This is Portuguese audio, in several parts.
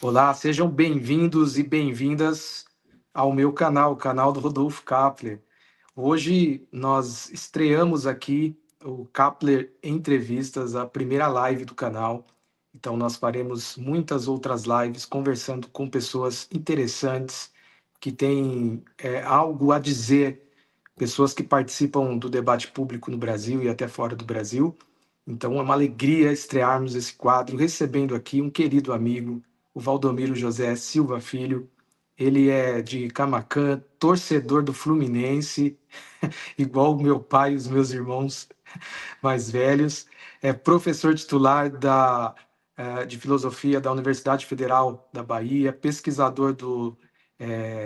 Olá, sejam bem-vindos e bem-vindas ao meu canal, o canal do Rodolfo Kapler. Hoje nós estreamos aqui o Kapler Entrevistas, a primeira live do canal. Então nós faremos muitas outras lives conversando com pessoas interessantes que têm algo a dizer, pessoas que participam do debate público no Brasil e até fora do Brasil. Então é uma alegria estrearmos esse quadro, recebendo aqui um querido amigo, o Valdomiro José Silva Filho. Ele é de Camaquã, torcedor do Fluminense, igual o meu pai e os meus irmãos mais velhos. É professor titular de filosofia da Universidade Federal da Bahia, pesquisador do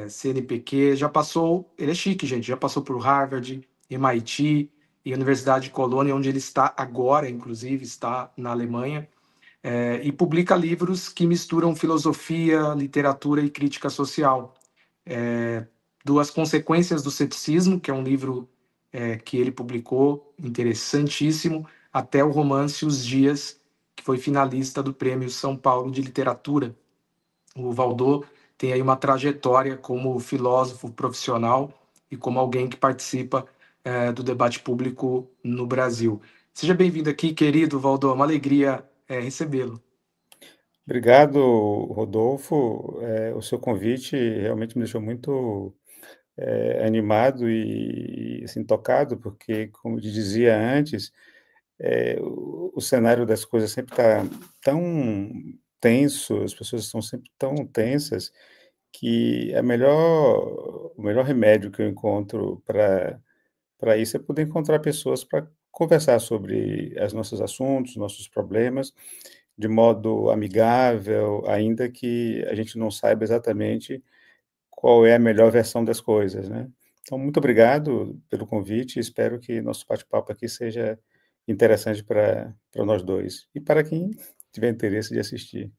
CNPq. Já passou, ele é chique, gente, já passou por Harvard, MIT e Universidade de Colônia, onde ele está agora, inclusive, está na Alemanha. E publica livros que misturam filosofia, literatura e crítica social. Duas Consequências do Ceticismo, que é um livro que ele publicou, interessantíssimo, até o romance Os Dias, que foi finalista do Prêmio São Paulo de Literatura. O Valdô tem aí uma trajetória como filósofo profissional e como alguém que participa do debate público no Brasil. Seja bem-vindo aqui, querido Valdô, é uma alegria recebê-lo. Obrigado, Rodolfo. O seu convite realmente me deixou muito animado e assim, tocado, porque, como eu te dizia antes, o cenário das coisas sempre está tão tenso, as pessoas estão sempre tão tensas, que o melhor remédio que eu encontro para isso é poder encontrar pessoas para conversar sobre os nossos assuntos, nossos problemas, de modo amigável, ainda que a gente não saiba exatamente qual é a melhor versão das coisas, né. Então, muito obrigado pelo convite, espero que nosso bate-papo aqui seja interessante para nós 2 e para quem tiver interesse de assistir.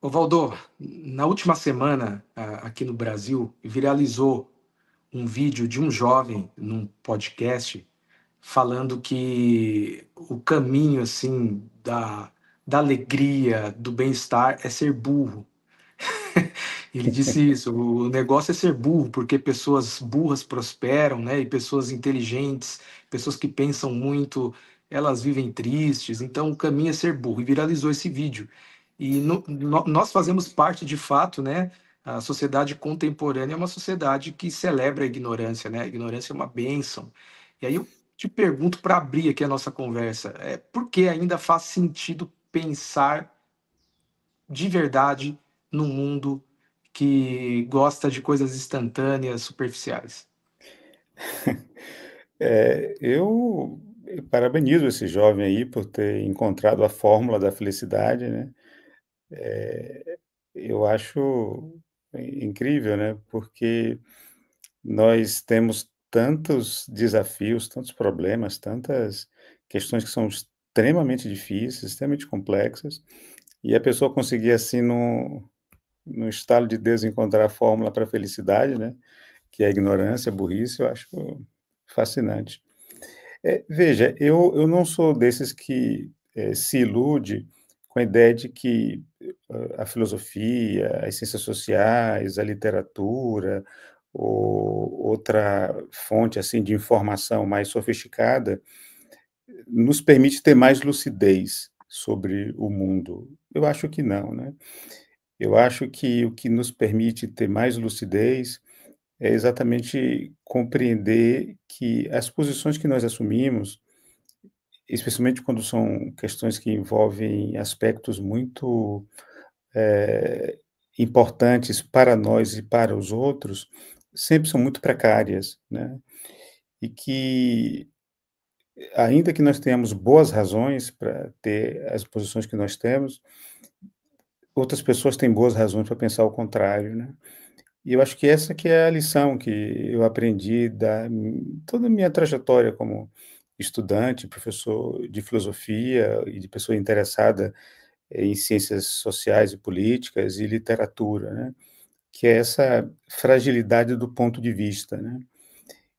Ô Valdô, na última semana, aqui no Brasil, viralizou um vídeo de um jovem num podcast falando que o caminho assim da alegria, do bem-estar é ser burro. Ele disse isso, o negócio é ser burro, porque pessoas burras prosperam, né? E pessoas inteligentes, pessoas que pensam muito, elas vivem tristes. Então o caminho é ser burro. E viralizou esse vídeo. E nós fazemos parte, de fato, né? A sociedade contemporânea é uma sociedade que celebra a ignorância, né? A ignorância é uma bênção. E aí eu te pergunto, para abrir aqui a nossa conversa, por que ainda faz sentido pensar de verdade num mundo que gosta de coisas instantâneas, superficiais? Eu parabenizo esse jovem aí por ter encontrado a fórmula da felicidade, né. Eu acho incrível, né, porque nós temos tantos desafios, tantos problemas, tantas questões que são extremamente difíceis, extremamente complexas, e a pessoa conseguir assim no estalo de Deus encontrar a fórmula para a felicidade, né, que é a ignorância, a burrice, eu acho fascinante. Veja, eu não sou desses que, se ilude com a ideia de que a filosofia, as ciências sociais, a literatura ou outra fonte, assim, de informação mais sofisticada, nos permite ter mais lucidez sobre o mundo. Eu acho que não, né. Eu acho que o que nos permite ter mais lucidez é exatamente compreender que as posições que nós assumimos, especialmente quando são questões que envolvem aspectos muito, eh, importantes para nós e para os outros, sempre são muito precárias, né. E que, ainda que nós tenhamos boas razões para ter as posições que nós temos, outras pessoas têm boas razões para pensar o contrário, né. E eu acho que essa que é a lição que eu aprendi da toda a minha trajetória como estudante, professor de filosofia e de pessoa interessada em ciências sociais e políticas e literatura, né, que é essa fragilidade do ponto de vista, né.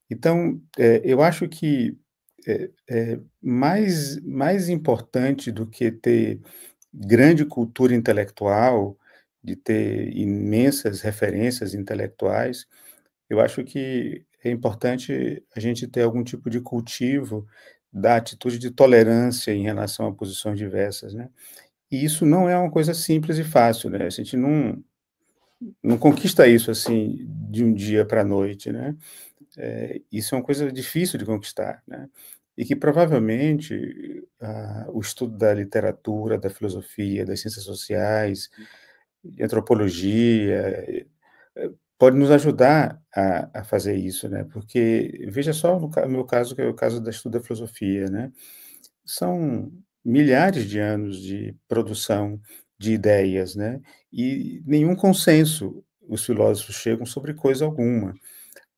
Então, eu acho que, mais importante do que ter grande cultura intelectual de ter imensas referências intelectuais, eu acho que é importante a gente ter algum tipo de cultivo da atitude de tolerância em relação a posições diversas, né. E isso não é uma coisa simples e fácil, né, a gente não conquista isso, assim, de um dia para a noite, né. Isso é uma coisa difícil de conquistar, né, e que provavelmente, o estudo da literatura, da filosofia, das ciências sociais, de antropologia, pode nos ajudar a fazer isso, né, porque veja só no meu caso, que é o caso da estudo da filosofia, né, são milhares de anos de produção de ideias, né, e nenhum consenso os filósofos chegam sobre coisa alguma,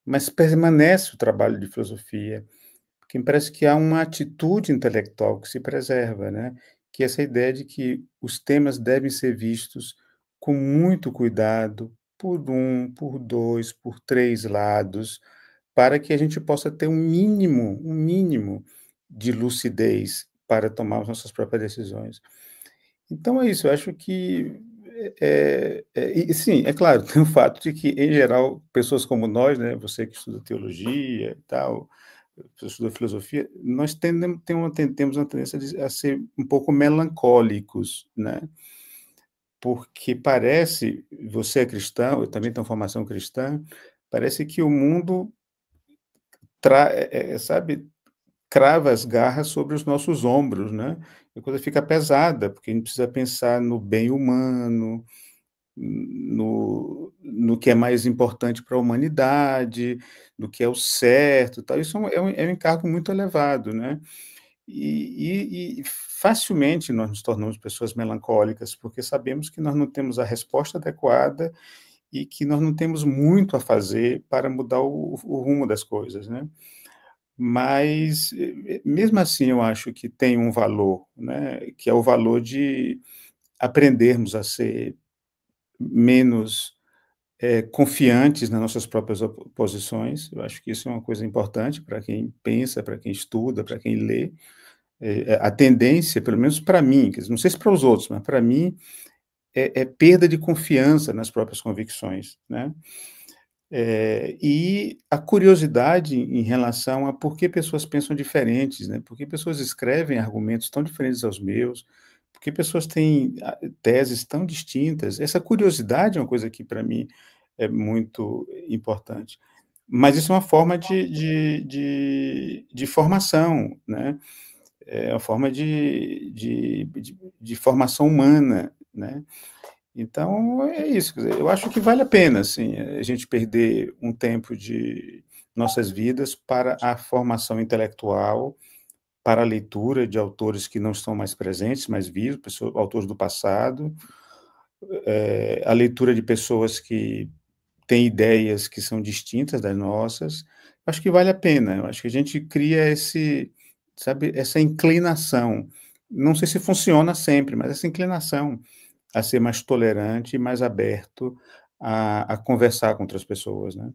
mas permanece o trabalho de filosofia, porque me parece que há uma atitude intelectual que se preserva, né, que é essa ideia de que os temas devem ser vistos com muito cuidado, por um, por 2, por 3 lados, para que a gente possa ter um mínimo de lucidez para tomar as nossas próprias decisões. Então é isso, eu acho que, e sim, é claro, tem o fato de que, em geral, pessoas como nós, né, você que estuda teologia e tal, você estuda filosofia, nós temos uma tendência a ser um pouco melancólicos, né, porque parece, você é cristão, eu também tenho formação cristã, parece que o mundo sabe, crava as garras sobre os nossos ombros, né, a coisa fica pesada, porque a gente precisa pensar no bem humano, no que é mais importante para a humanidade, no que é o certo, tal. Isso é um encargo muito elevado, né. E facilmente nós nos tornamos pessoas melancólicas, porque sabemos que nós não temos a resposta adequada e que nós não temos muito a fazer para mudar o rumo das coisas, né. Mas, mesmo assim, eu acho que tem um valor, né, que é o valor de aprendermos a ser menos, confiantes nas nossas próprias posições. Eu acho que isso é uma coisa importante para quem pensa, para quem estuda, para quem lê. A tendência, pelo menos para mim, quer dizer, não sei se para os outros, mas para mim, é perda de confiança nas próprias convicções, né. E a curiosidade em relação a por que pessoas pensam diferentes, né, por que pessoas escrevem argumentos tão diferentes aos meus, por que pessoas têm teses tão distintas. Essa curiosidade é uma coisa que para mim é muito importante. Mas isso é uma forma de formação, né, é uma forma de formação humana, né. Então é isso, quer dizer, eu acho que vale a pena, assim, a gente perder um tempo de nossas vidas para a formação intelectual, para a leitura de autores que não estão mais presentes, mais vivos, autores do passado, a leitura de pessoas que têm ideias que são distintas das nossas. Acho que vale a pena, eu acho que a gente cria sabe, essa inclinação. Não sei se funciona sempre, mas essa inclinação a ser mais tolerante e mais aberto a conversar com outras pessoas, né.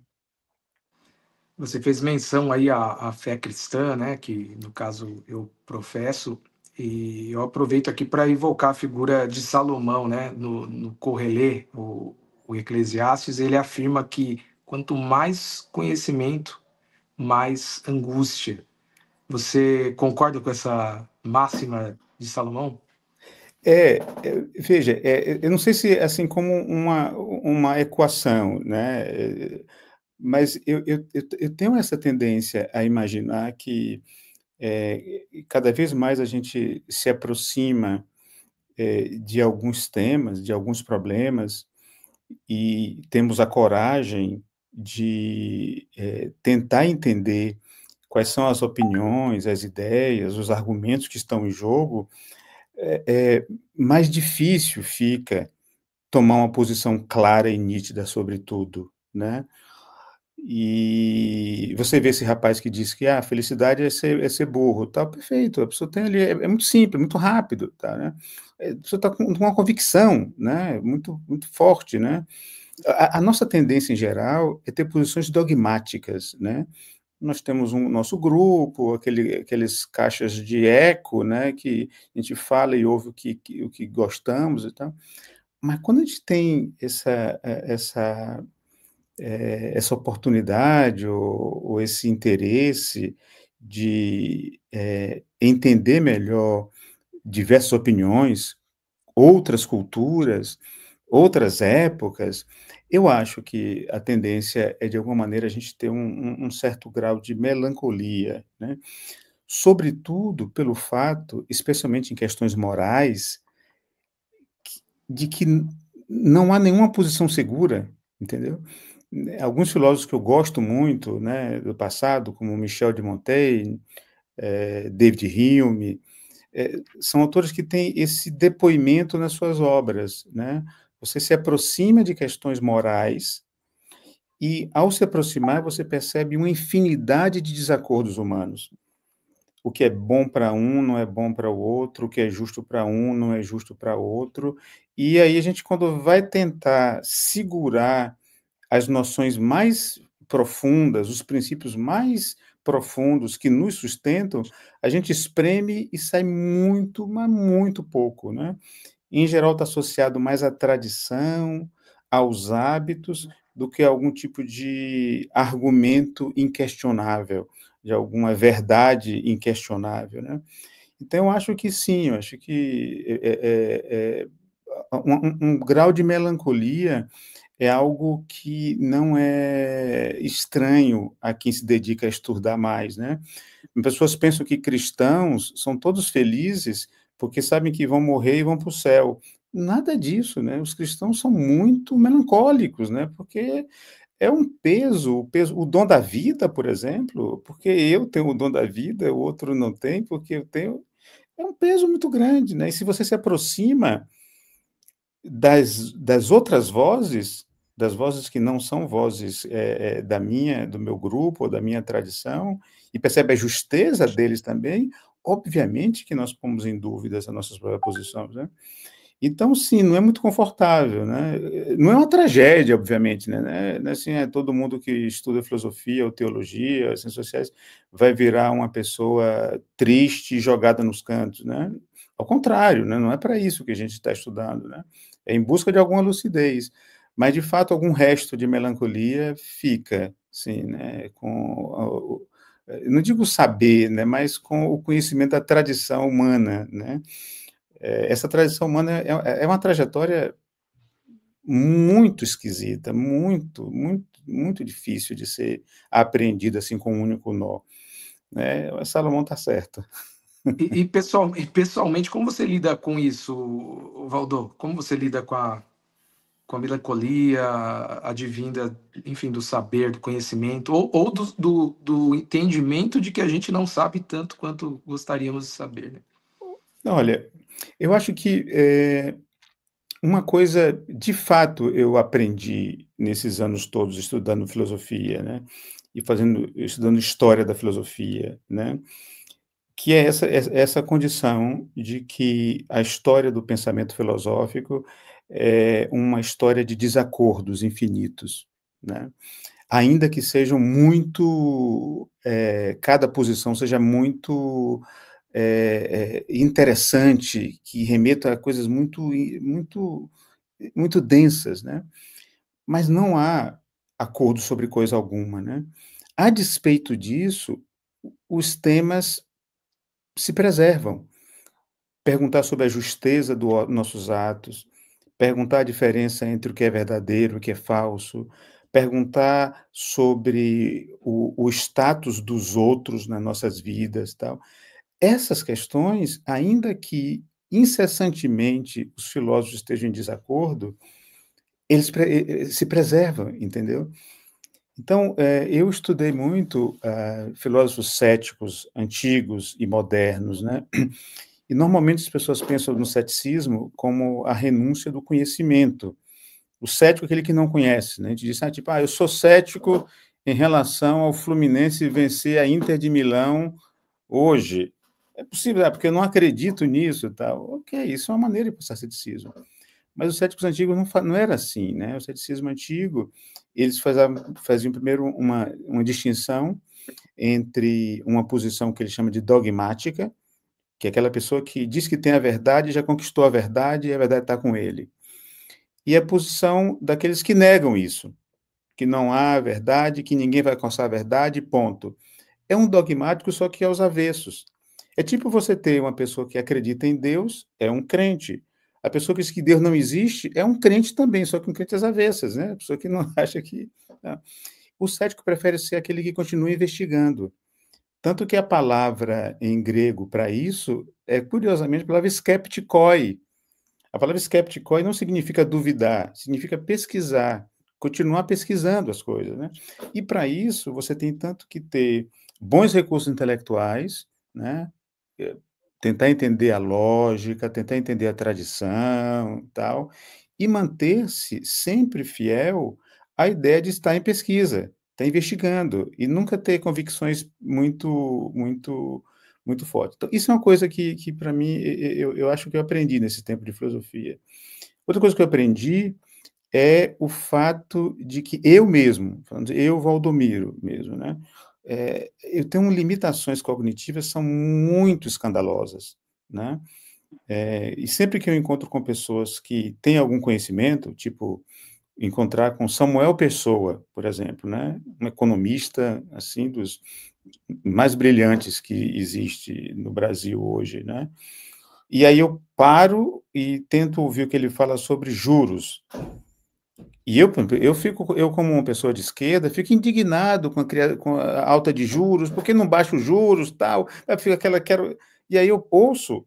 Você fez menção aí à fé cristã, né, que no caso eu professo, e eu aproveito aqui para evocar a figura de Salomão, né, no Correlê, o Eclesiastes, ele afirma que quanto mais conhecimento, mais angústia. Você concorda com essa máxima de Salomão? Veja, eu não sei se é assim como uma equação, né, mas eu tenho essa tendência a imaginar que, cada vez mais a gente se aproxima, de alguns temas, de alguns problemas, e temos a coragem de, tentar entender quais são as opiniões, as ideias, os argumentos que estão em jogo, mais difícil fica tomar uma posição clara e nítida sobre tudo, né. E você vê esse rapaz que diz que: "Ah, a felicidade é ser burro", tal, perfeito, a pessoa tem ali é muito simples, muito rápido, tá, né. A pessoa está com uma convicção, né, muito forte, né. A nossa tendência em geral é ter posições dogmáticas, né. Nós temos um nosso grupo, aqueles caixas de eco, né, que a gente fala e ouve o que gostamos e tal. Mas quando a gente tem essa oportunidade ou esse interesse de entender melhor diversas opiniões, outras culturas, outras épocas, eu acho que a tendência é, de alguma maneira, a gente ter um certo grau de melancolia, né? Sobretudo pelo fato, especialmente em questões morais, de que não há nenhuma posição segura, entendeu? Alguns filósofos que eu gosto muito, né, do passado, como Michel de Montaigne, David Hume, são autores que têm esse depoimento nas suas obras, né? Você se aproxima de questões morais e, ao se aproximar, você percebe uma infinidade de desacordos humanos. O que é bom para um não é bom para o outro, o que é justo para um não é justo para outro. E aí a gente, quando vai tentar segurar as noções mais profundas, os princípios mais profundos que nos sustentam, a gente espreme e sai muito, mas muito pouco, né? Em geral, está associado mais à tradição, aos hábitos, do que a algum tipo de argumento inquestionável, de alguma verdade inquestionável, né? Então, eu acho que sim, eu acho que um grau de melancolia é algo que não é estranho a quem se dedica a estudar mais, né? Pessoas pensam que cristãos são todos felizes porque sabem que vão morrer e vão para o céu. Nada disso, né? Os cristãos são muito melancólicos, né? Porque é um peso, o dom da vida, por exemplo, porque eu tenho o dom da vida, o outro não tem, porque eu tenho, é um peso muito grande, né? E se você se aproxima das outras vozes, das vozes que não são vozes do meu grupo ou da minha tradição, e percebe a justeza deles também, obviamente que nós pomos em dúvida as nossas próprias posições, né? Então, sim, não é muito confortável, né? Não é uma tragédia, obviamente, né? Não é assim, todo mundo que estuda filosofia ou teologia, ciências sociais, vai virar uma pessoa triste e jogada nos cantos, né? Ao contrário, né? Não é para isso que a gente está estudando, né? É em busca de alguma lucidez. Mas, de fato, algum resto de melancolia fica, sim, né? Não digo saber, né? Mas com o conhecimento da tradição humana, né? Essa tradição humana é uma trajetória muito esquisita, muito, muito, muito difícil de ser apreendida assim com um único nó, né? Salomão está certo. Pessoalmente, como você lida com isso, Valdo? Como você lida com a melancolia advinda, enfim, do saber, do conhecimento, ou do entendimento de que a gente não sabe tanto quanto gostaríamos de saber, né? Olha, eu acho que uma coisa, de fato, eu aprendi nesses anos todos estudando filosofia, né? E estudando história da filosofia, né? Que é essa condição de que a história do pensamento filosófico é uma história de desacordos infinitos, né? Ainda que sejam muito, cada posição seja muito interessante, que remeta a coisas muito densas, né? Mas não há acordo sobre coisa alguma, né? A despeito disso, os temas se preservam. Perguntar sobre a justeza dos nossos atos, perguntar a diferença entre o que é verdadeiro e o que é falso, perguntar sobre o status dos outros nas nossas vidas, tal. Essas questões, ainda que incessantemente os filósofos estejam em desacordo, eles se preservam, entendeu? Então, eu estudei muito filósofos céticos antigos e modernos, né? E normalmente as pessoas pensam no ceticismo como a renúncia do conhecimento. O cético é aquele que não conhece, né? A gente diz, tipo, eu sou cético em relação ao Fluminense vencer a Inter de Milão hoje. É possível, porque eu não acredito nisso, tal. Ok, isso é uma maneira de passar ceticismo. Mas os céticos antigos não era assim, né? O ceticismo antigo, eles faziam primeiro uma distinção entre uma posição que ele chama de dogmática, que é aquela pessoa que diz que tem a verdade, já conquistou a verdade e a verdade está com ele. e a posição daqueles que negam isso, que não há verdade, que ninguém vai alcançar a verdade, ponto. É um dogmático, só que aos avessos. É tipo você ter uma pessoa que acredita em Deus, é um crente. A pessoa que diz que Deus não existe é um crente também, só que um crente às avessas, né? A pessoa que não acha que. Tá? O cético prefere ser aquele que continua investigando. Tanto que a palavra em grego para isso é, curiosamente, a palavra skeptikoi. A palavra skeptikoi não significa duvidar, significa pesquisar, continuar pesquisando as coisas, né? E para isso você tem tanto que ter bons recursos intelectuais, né? Eh, Tentar entender a lógica, tentar entender a tradição, tal, e manter-se sempre fiel à ideia de estar em pesquisa, estar investigando e nunca ter convicções muito fortes. Então, isso é uma coisa que para mim, eu acho que eu aprendi nesse tempo de filosofia. Outra coisa que eu aprendi é o fato de que eu mesmo, falando eu, Valdomiro mesmo, né, eu tenho limitações cognitivas são muito escandalosas, né, e sempre que eu encontro com pessoas que têm algum conhecimento, tipo, encontrar com Samuel Pessoa, por exemplo, né, um economista, assim, dos mais brilhantes que existe no Brasil hoje, né, e aí eu paro e tento ouvir o que ele fala sobre juros. E eu, por exemplo, eu como uma pessoa de esquerda, fico indignado com a alta de juros, por que não baixa os juros, tal? Aí fica aquela quero e aí eu ouço,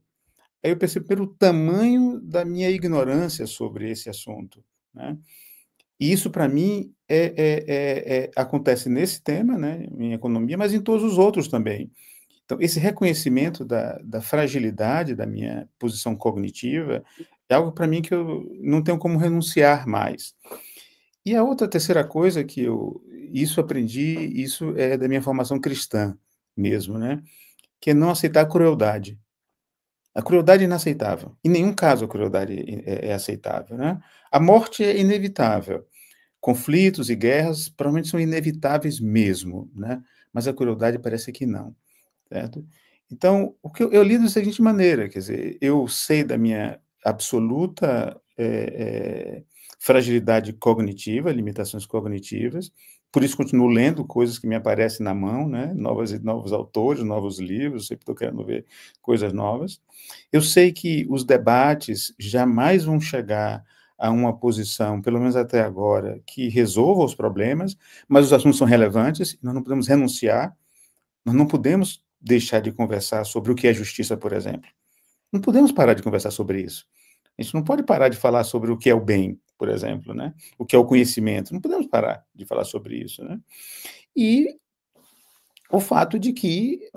aí eu percebo pelo tamanho da minha ignorância sobre esse assunto, né. E isso para mim acontece nesse tema, né, em economia, mas em todos os outros também. Então, esse reconhecimento da fragilidade da minha posição cognitiva é algo para mim que eu não tenho como renunciar mais. E a outra terceira coisa que eu isso aprendi, isso é da minha formação cristã mesmo, né, que é não aceitar a crueldade. A crueldade é inaceitável. Em nenhum caso a crueldade é aceitável, né. A morte é inevitável. Conflitos e guerras provavelmente são inevitáveis mesmo, né, mas a crueldade parece que não. Certo? Então, o que eu lido da seguinte maneira, quer dizer, eu sei da minha absoluta, fragilidade cognitiva, limitações cognitivas, por isso continuo lendo coisas que me aparecem na mão, né, novos autores, novos livros, sempre estou querendo ver coisas novas. Eu sei que os debates jamais vão chegar a uma posição, pelo menos até agora, que resolva os problemas, mas os assuntos são relevantes, nós não podemos renunciar, nós não podemos deixar de conversar sobre o que é justiça, por exemplo. Não podemos parar de conversar sobre isso. A gente não pode parar de falar sobre o que é o bem, por exemplo, né? O que é o conhecimento. Não podemos parar de falar sobre isso, né? E o fato de que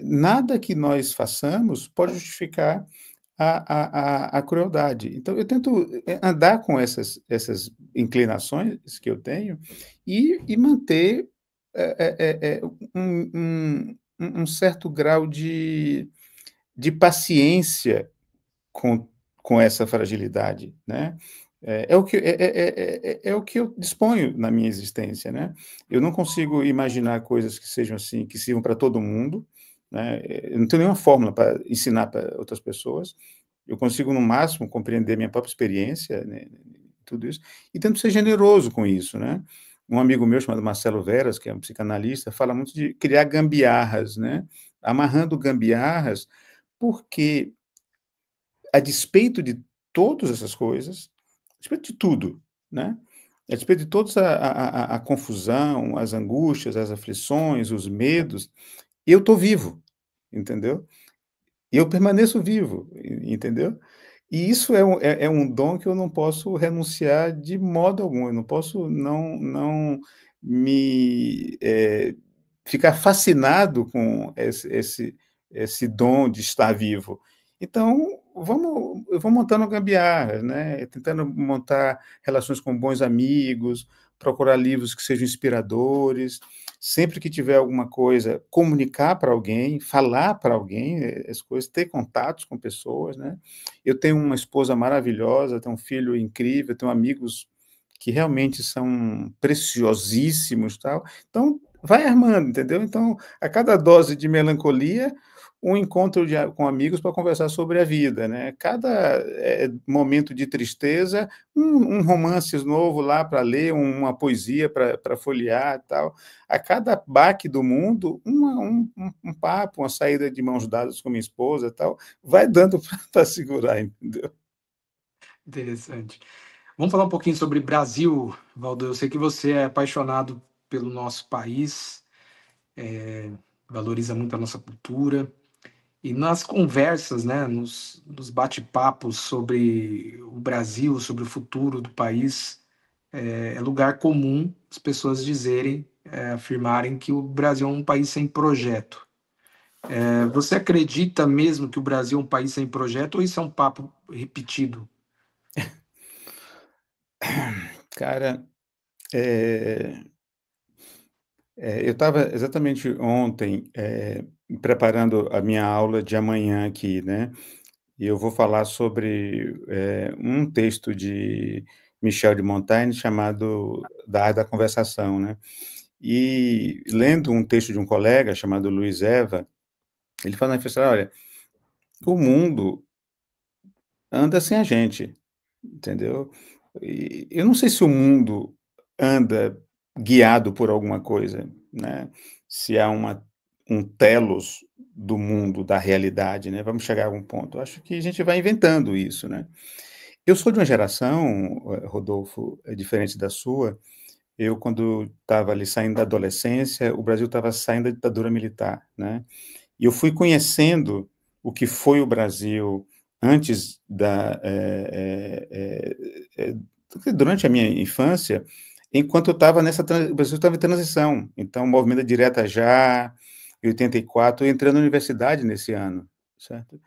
nada que nós façamos pode justificar a crueldade. Então, eu tento andar com essas inclinações que eu tenho e manter um certo grau de paciência com, com essa fragilidade, né? É o que eu disponho na minha existência, né? Eu não consigo imaginar coisas que sejam assim, que sirvam para todo mundo, né? Eu não tenho nenhuma fórmula para ensinar para outras pessoas. Eu consigo, no máximo, compreender minha própria experiência, né, tudo isso, e tento ser generoso com isso, né? Um amigo meu chamado Marcelo Veras, que é um psicanalista, fala muito de criar gambiarras, né? Amarrando gambiarras, porque a despeito de todas essas coisas, a despeito de tudo, né? A despeito de toda a confusão, as angústias, as aflições, os medos, eu estou vivo, entendeu? E eu permaneço vivo, entendeu? E isso é um dom que eu não posso renunciar de modo algum, eu não posso não me ficar fascinado com esse dom de estar vivo. Então, eu vou montando gambiarras, né, tentando montar relações com bons amigos, procurar livros que sejam inspiradores, sempre que tiver alguma coisa, comunicar para alguém, falar para alguém as coisas, ter contatos com pessoas, né. Eu tenho uma esposa maravilhosa, tenho um filho incrível, tenho amigos que realmente são preciosíssimos, tal. Então, vai armando, entendeu? Então, a cada dose de melancolia, um encontro com amigos para conversar sobre a vida, né? Cada momento de tristeza, um romance novo lá para ler, uma poesia para folhear, tal. A cada baque do mundo, um papo, uma saída de mãos dadas com minha esposa, tal, vai dando para segurar, entendeu? Interessante. Vamos falar um pouquinho sobre Brasil, Valdo. Eu sei que você é apaixonado pelo nosso país, valoriza muito a nossa cultura. E nas conversas, né, nos bate-papos sobre o Brasil, sobre o futuro do país, é lugar comum as pessoas dizerem, afirmarem que o Brasil é um país sem projeto. Você acredita mesmo que o Brasil é um país sem projeto ou isso é um papo repetido? Cara, é, eu estava exatamente ontem preparando a minha aula de amanhã aqui, né? E eu vou falar sobre um texto de Michel de Montaigne chamado Da Arte da Conversação, né? E lendo um texto de um colega chamado Luiz Eva, ele fala na professora, olha, o mundo anda sem a gente, entendeu? E eu não sei se o mundo anda guiado por alguma coisa, né? Se há um telos do mundo, da realidade, né? Vamos chegar a algum ponto. Eu acho que a gente vai inventando isso, né? Eu sou de uma geração, Rodolfo, diferente da sua. Eu, quando estava ali saindo da adolescência, o Brasil estava saindo da ditadura militar, né? E eu fui conhecendo o que foi o Brasil antes durante a minha infância, enquanto eu estava o Brasil estava em transição. Então, o movimento Direta Já, em 84, eu entrei na universidade nesse ano, certo?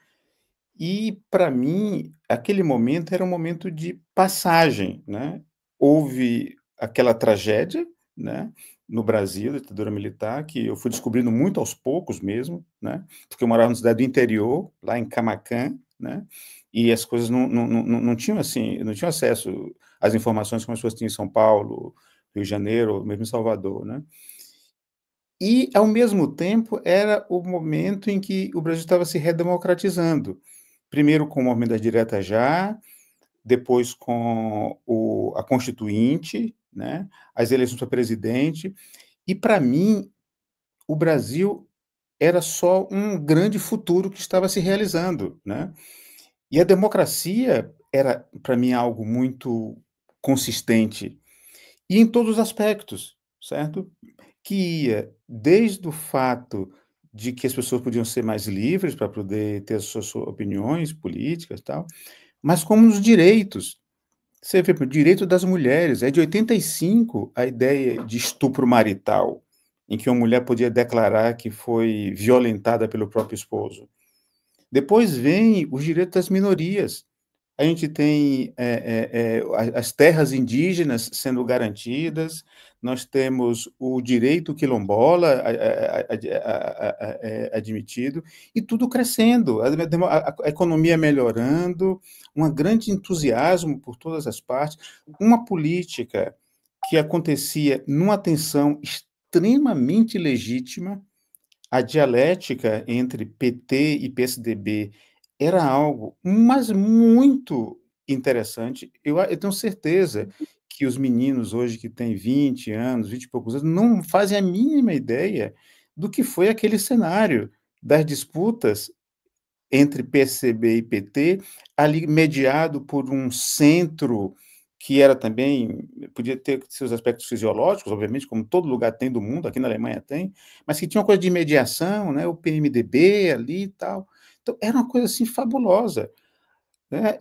E, para mim, aquele momento era um momento de passagem, né? Houve aquela tragédia, né, no Brasil, da ditadura militar, que eu fui descobrindo muito aos poucos mesmo, né? Porque eu morava numa cidade do interior, lá em Camaquã, né? E as coisas não tinham assim, não tinham acesso às informações como as pessoas tinham em São Paulo, Rio de Janeiro, mesmo em Salvador, né? E, ao mesmo tempo, era o momento em que o Brasil estava se redemocratizando. Primeiro com o movimento da Direta Já, depois com a Constituinte, né, as eleições para presidente. E, para mim, o Brasil era só um grande futuro que estava se realizando, né? E a democracia era, para mim, algo muito consistente, e em todos os aspectos, certo? Que ia desde o fato de que as pessoas podiam ser mais livres para poder ter as suas opiniões políticas e tal, mas como nos direitos. Você vê, o direito das mulheres, é de 85 a ideia de estupro marital, em que uma mulher podia declarar que foi violentada pelo próprio esposo. Depois vem os direitos das minorias. A gente tem as terras indígenas sendo garantidas, nós temos o direito quilombola admitido, e tudo crescendo, a economia melhorando, um grande entusiasmo por todas as partes, uma política que acontecia numa tensão extremamente legítima. A dialética entre PT e PSDB era algo, mas muito interessante. Eu tenho certeza que os meninos hoje que têm 20 anos, 20 e poucos anos, não fazem a mínima ideia do que foi aquele cenário das disputas entre PSB e PT, ali mediado por um centro que era também, podia ter seus aspectos fisiológicos, obviamente, como todo lugar tem do mundo, aqui na Alemanha tem, mas que tinha uma coisa de mediação, né, o PMDB ali e tal. Então, era uma coisa assim fabulosa, né?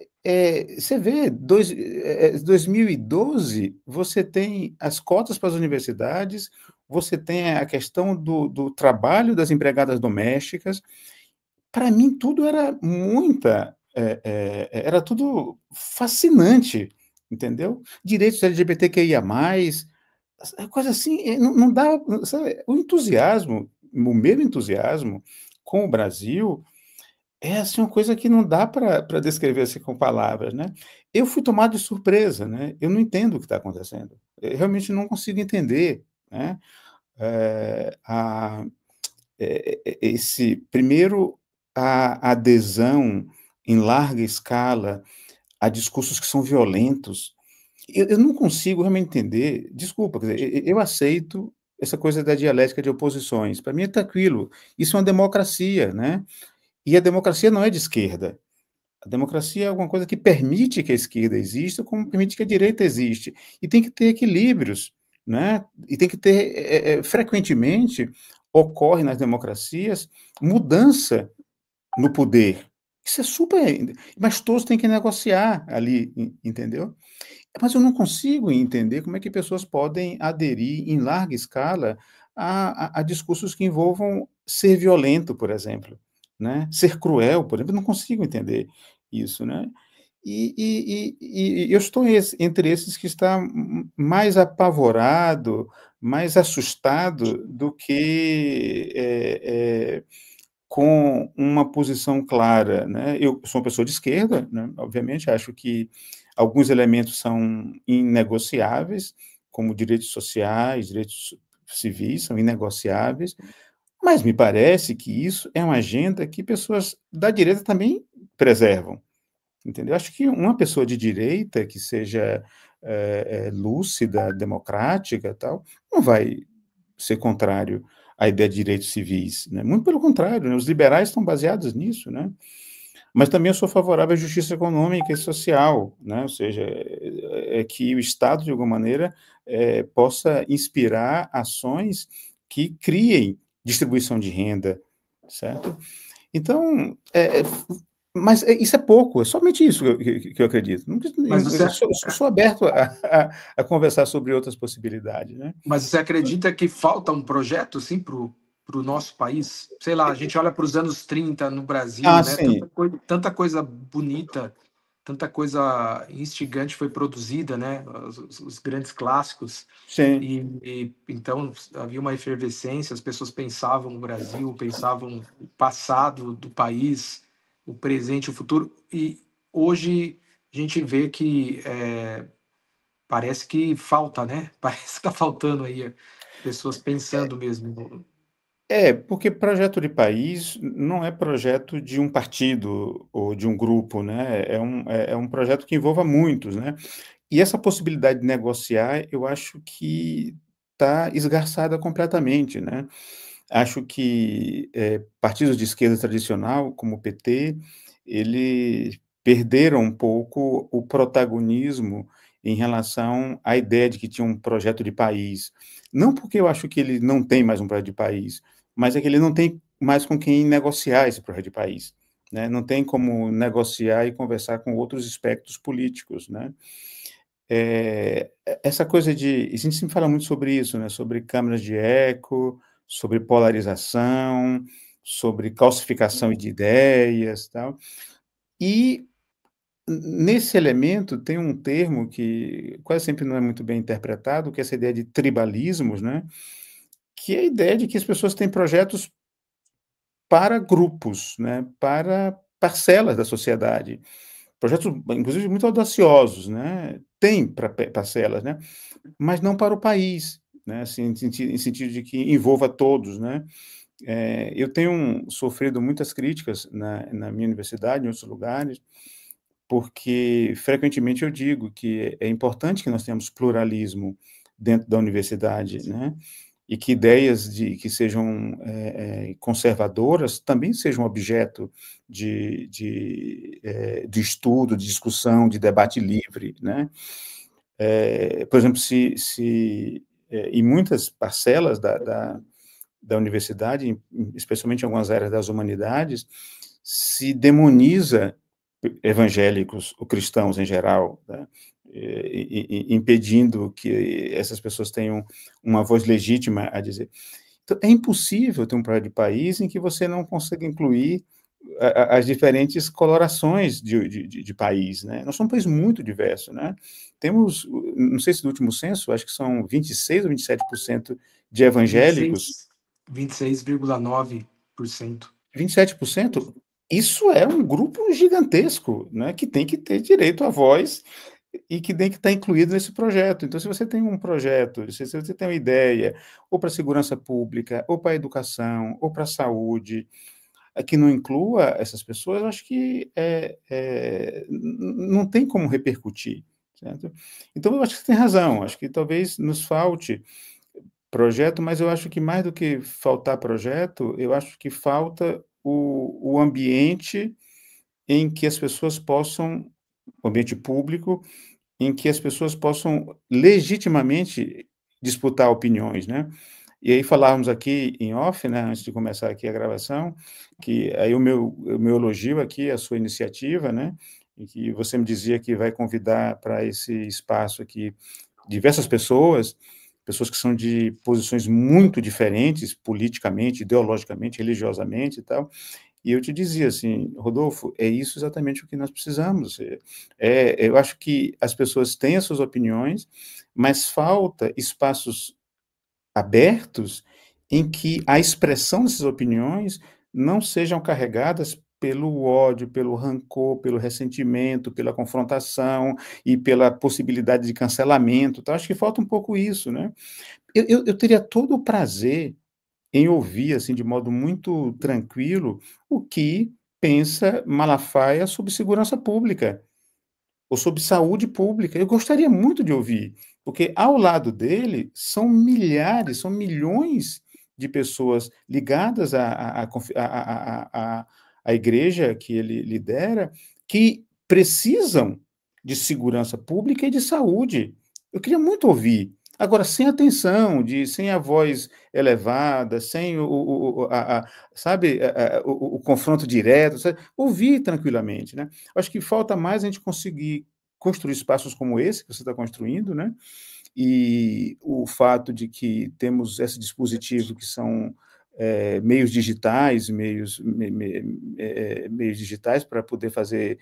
Você vê, 2012, você tem as cotas para as universidades, você tem a questão do trabalho das empregadas domésticas. Para mim tudo era era tudo fascinante, entendeu? Direitos LGBTQIA+, coisa assim, não dá, sabe, o meu entusiasmo com o Brasil é assim uma coisa que não dá para descrever assim com palavras, né? Eu fui tomado de surpresa, né? Eu não entendo o que está acontecendo. Eu realmente não consigo entender, né? Eh, a esse primeiro a adesão em larga escala a discursos que são violentos. Eu não consigo realmente entender, desculpa, quer dizer, eu aceito essa coisa da dialética de oposições, para mim é tranquilo, isso é uma democracia, né, e a democracia não é de esquerda, a democracia é alguma coisa que permite que a esquerda exista, como permite que a direita existe, e tem que ter equilíbrios, né, e tem que ter, frequentemente, ocorre nas democracias mudança no poder, isso é super, mas todos têm que negociar ali, entendeu? Mas eu não consigo entender como é que pessoas podem aderir em larga escala a discursos que envolvam ser violento, por exemplo, né, ser cruel, por exemplo, eu não consigo entender isso, né. Eu estou entre esses que está mais apavorado, mais assustado do que, com uma posição clara, né. Eu sou uma pessoa de esquerda, né, obviamente, acho que alguns elementos são inegociáveis, como direitos sociais, direitos civis são inegociáveis, mas me parece que isso é uma agenda que pessoas da direita também preservam, entendeu. Acho que uma pessoa de direita que seja, lúcida, democrática, tal, não vai ser contrário à ideia de direitos civis, né, muito pelo contrário, né, os liberais estão baseados nisso, né. Mas também eu sou favorável à justiça econômica e social, né, ou seja, que o Estado, de alguma maneira, possa inspirar ações que criem distribuição de renda, certo? Então, mas isso é pouco, é somente isso que eu acredito. Mas Eu sou aberto a conversar sobre outras possibilidades, né. Mas você acredita que falta um projeto, assim, para o nosso país? Sei lá, a gente olha para os anos 30 no Brasil, Ah, né? sim, Tanta coisa bonita, tanta coisa instigante foi produzida, né? Os grandes clássicos. sim. Então havia uma efervescência, as pessoas pensavam o Brasil, pensavam o passado do país, o presente, o futuro. E hoje a gente vê que parece que falta, né? Parece que tá faltando aí pessoas pensando mesmo É, porque projeto de país não é projeto de um partido ou de um grupo, né, é um projeto que envolva muitos, né. E essa possibilidade de negociar, eu acho que está esgarçada completamente, né. Acho que, partidos de esquerda tradicional, como o PT, eles perderam um pouco o protagonismo em relação à ideia de que tinha um projeto de país. Não porque eu acho que ele não tem mais um projeto de país, mas é que ele não tem mais com quem negociar esse projeto de país, né, não tem como negociar e conversar com outros espectros políticos, né. Essa coisa de a gente sempre fala muito sobre isso, né, sobre câmaras de eco, sobre polarização, sobre calcificação de ideias, tal. E nesse elemento tem um termo que quase sempre não é muito bem interpretado, que é essa ideia de tribalismos, né, que é a ideia de que as pessoas têm projetos para grupos, né, para parcelas da sociedade. Projetos, inclusive, muito audaciosos, né, tem para parcelas, né, mas não para o país, né, assim, em sentido de que envolva todos, né. Eu tenho sofrido muitas críticas na minha universidade, em outros lugares, porque frequentemente eu digo que é importante que nós tenhamos pluralismo dentro da universidade, né, e que ideias que sejam, conservadoras também sejam objeto de estudo, de discussão, de debate livre, né. Por exemplo, em muitas parcelas da universidade, especialmente em algumas áreas das humanidades, se demoniza evangélicos ou cristãos em geral, né, impedindo que essas pessoas tenham uma voz legítima a dizer. Então, é impossível ter um projeto de país em que você não consiga incluir as diferentes colorações de país, né. Nós somos um país muito diverso, né. Temos, não sei se no último censo, acho que são 26 ou 27% de evangélicos. 26,9%. 27%, isso é um grupo gigantesco, né, que tem que ter direito à voz e que tem que estar incluído nesse projeto. Então, se você tem um projeto, se você tem uma ideia, ou para a segurança pública, ou para a educação, ou para a saúde, que não inclua essas pessoas, eu acho que não tem como repercutir, certo? Então, eu acho que você tem razão, acho que talvez nos falte projeto, mas eu acho que mais do que faltar projeto, eu acho que falta o ambiente em que as pessoas possam, o ambiente público, em que as pessoas possam legitimamente disputar opiniões, né? E aí falávamos aqui em off, né, antes de começar aqui a gravação, que aí o meu elogio aqui à sua iniciativa, né, em que você me dizia que vai convidar para esse espaço aqui diversas pessoas, pessoas que são de posições muito diferentes, politicamente, ideologicamente, religiosamente e tal, e eu te dizia assim, Rodolfo, é isso exatamente o que nós precisamos. Eu acho que as pessoas têm as suas opiniões, mas falta espaços abertos em que a expressão dessas opiniões não sejam carregadas pelo ódio, pelo rancor, pelo ressentimento, pela confrontação e pela possibilidade de cancelamento. Então, acho que falta um pouco isso, né? Eu teria todo o prazer em ouvir, assim, de modo muito tranquilo, o que pensa Malafaia sobre segurança pública ou sobre saúde pública. Eu gostaria muito de ouvir, porque ao lado dele são milhares, são milhões de pessoas ligadas à igreja que ele lidera, que precisam de segurança pública e de saúde. Eu queria muito ouvir. Agora, sem atenção, sem a voz elevada, sem sabe, o confronto direto, sabe? Ouvir tranquilamente, né? Acho que falta mais a gente conseguir construir espaços como esse que você está construindo, né? E o fato de que temos esse dispositivo que são meios digitais, meios digitais para poder fazer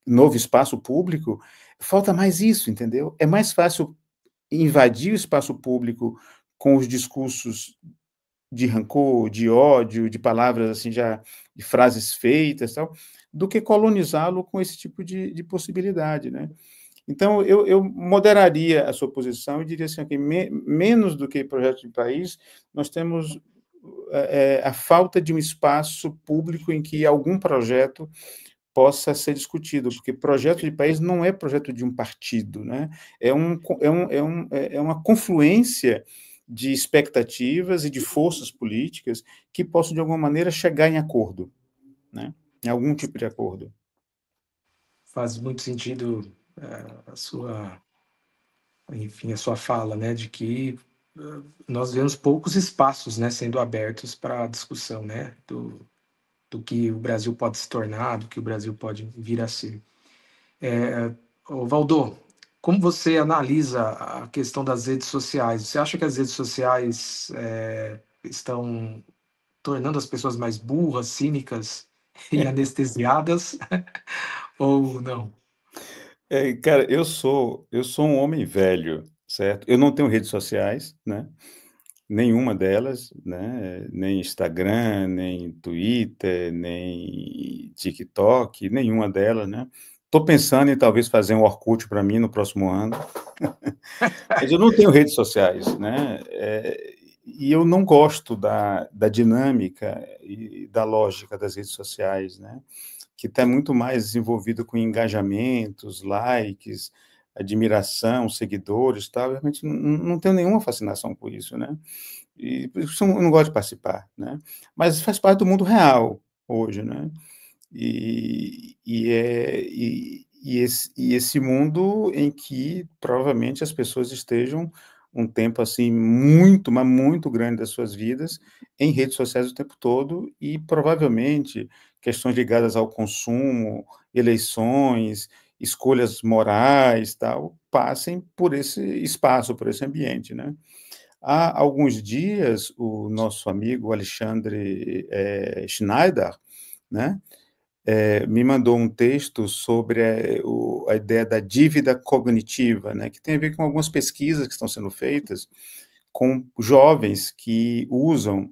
novo espaço público, falta mais isso, entendeu? É mais fácil invadir o espaço público com os discursos de rancor, de ódio, de palavras assim já de frases feitas, tal, do que colonizá-lo com esse tipo de possibilidade, né? Então eu moderaria a sua posição e diria assim que menos do que projeto de país, nós temos a falta de um espaço público em que algum projeto possa ser discutido, porque projeto de país não é projeto de um partido, né? É uma confluência de expectativas e de forças políticas que possam, de alguma maneira, chegar em acordo, né? Em algum tipo de acordo. Faz muito sentido a sua, enfim, a sua fala, né, de que nós vemos poucos espaços, né, sendo abertos para a discussão, né, do que o Brasil pode se tornar, do que o Brasil pode vir a ser. Valdo, como você analisa a questão das redes sociais? Você acha que as redes sociais estão tornando as pessoas mais burras, cínicas e anestesiadas, ou não? Cara, eu sou um homem velho, certo? Eu não tenho redes sociais, né? Nenhuma delas, né? Nem Instagram, nem Twitter, nem TikTok, nenhuma delas, né? Estou pensando em talvez fazer um Orkut para mim no próximo ano, mas eu não tenho redes sociais, né? E eu não gosto da dinâmica e da lógica das redes sociais, né? Que está muito mais envolvido com engajamentos, likes, admiração, seguidores, tal. Eu realmente não tenho nenhuma fascinação por isso, né? E por isso eu não gosto de participar, né? Mas faz parte do mundo real hoje, né? E esse mundo em que provavelmente as pessoas estejam um tempo assim muito, mas muito grande das suas vidas em redes sociais o tempo todo e provavelmente questões ligadas ao consumo, eleições, escolhas morais, tal, passem por esse espaço, por esse ambiente, né? Há alguns dias, o nosso amigo Alexandre Schneider, né, me mandou um texto sobre a ideia da dívida cognitiva, né, que tem a ver com algumas pesquisas que estão sendo feitas com jovens que usam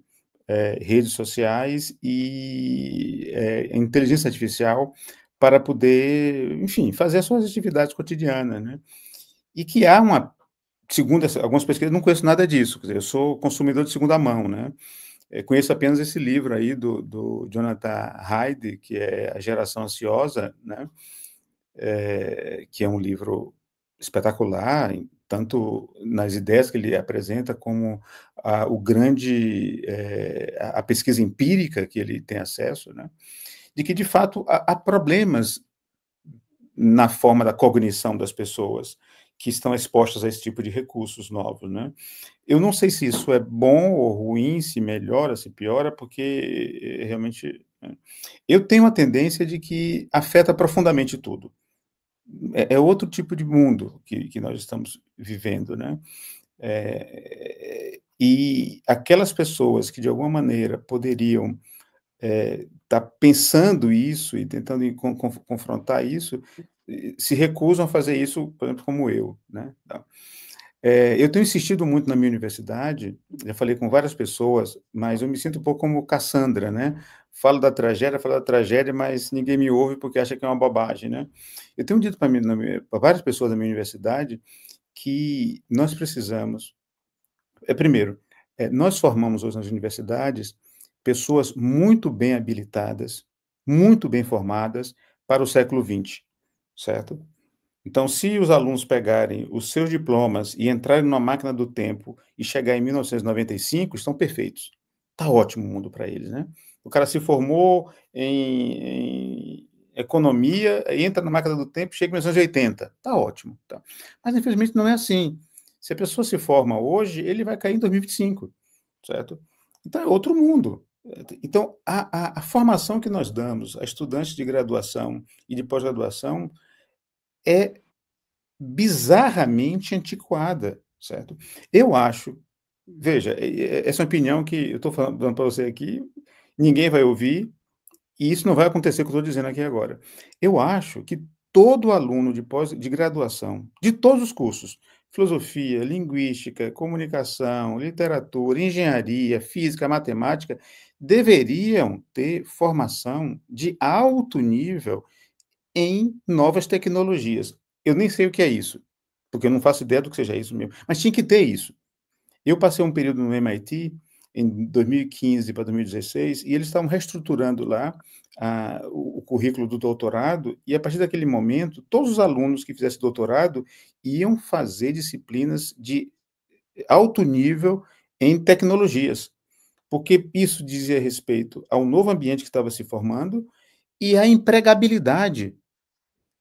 redes sociais e inteligência artificial para poder, enfim, fazer as suas atividades cotidianas, né? E que há uma, segundo algumas pesquisas, não conheço nada disso, quer dizer, eu sou consumidor de segunda mão, né? conheço apenas esse livro aí do Jonathan Haidt, que é A Geração Ansiosa, né? Que é um livro espetacular, tanto nas ideias que ele apresenta, como a pesquisa empírica que ele tem acesso, né? De que, de fato, há problemas na forma da cognição das pessoas que estão expostas a esse tipo de recursos novos, né? Eu não sei se isso é bom ou ruim, se melhora, se piora, porque realmente, né, eu tenho a tendência de que afeta profundamente tudo. É outro tipo de mundo que nós estamos vivendo, né? E aquelas pessoas que de alguma maneira poderiam tá pensando isso e tentando confrontar isso, se recusam a fazer isso, por exemplo, como eu, né? Tá? Eu tenho insistido muito na minha universidade, já falei com várias pessoas, mas eu me sinto um pouco como Cassandra, né? Falo da tragédia, mas ninguém me ouve porque acha que é uma bobagem, né? Eu tenho dito para várias pessoas da minha universidade que nós precisamos, primeiro, nós formamos hoje nas universidades pessoas muito bem habilitadas, muito bem formadas para o século XX, certo? Então, se os alunos pegarem os seus diplomas e entrarem numa máquina do tempo e chegar em 1995, estão perfeitos. Está ótimo o mundo para eles, né? O cara se formou em economia, entra na máquina do tempo, chega em 1980. Está ótimo. Tá. Mas, infelizmente, não é assim. Se a pessoa se forma hoje, ele vai cair em 2025, certo? Então, é outro mundo. Então, a formação que nós damos a estudantes de graduação e de pós-graduação é bizarramente antiquada, certo? Eu acho, veja, essa é uma opinião que eu estou dando para você aqui, ninguém vai ouvir, e isso não vai acontecer o que eu estou dizendo aqui agora. Eu acho que todo aluno de graduação, de todos os cursos, filosofia, linguística, comunicação, literatura, engenharia, física, matemática, deveriam ter formação de alto nível em novas tecnologias. Eu nem sei o que é isso, porque eu não faço ideia do que seja isso mesmo, mas tinha que ter isso. Eu passei um período no MIT, em 2015 para 2016, e eles estavam reestruturando lá o currículo do doutorado, e a partir daquele momento, todos os alunos que fizessem doutorado iam fazer disciplinas de alto nível em tecnologias, porque isso dizia respeito ao novo ambiente que estava se formando e à empregabilidade.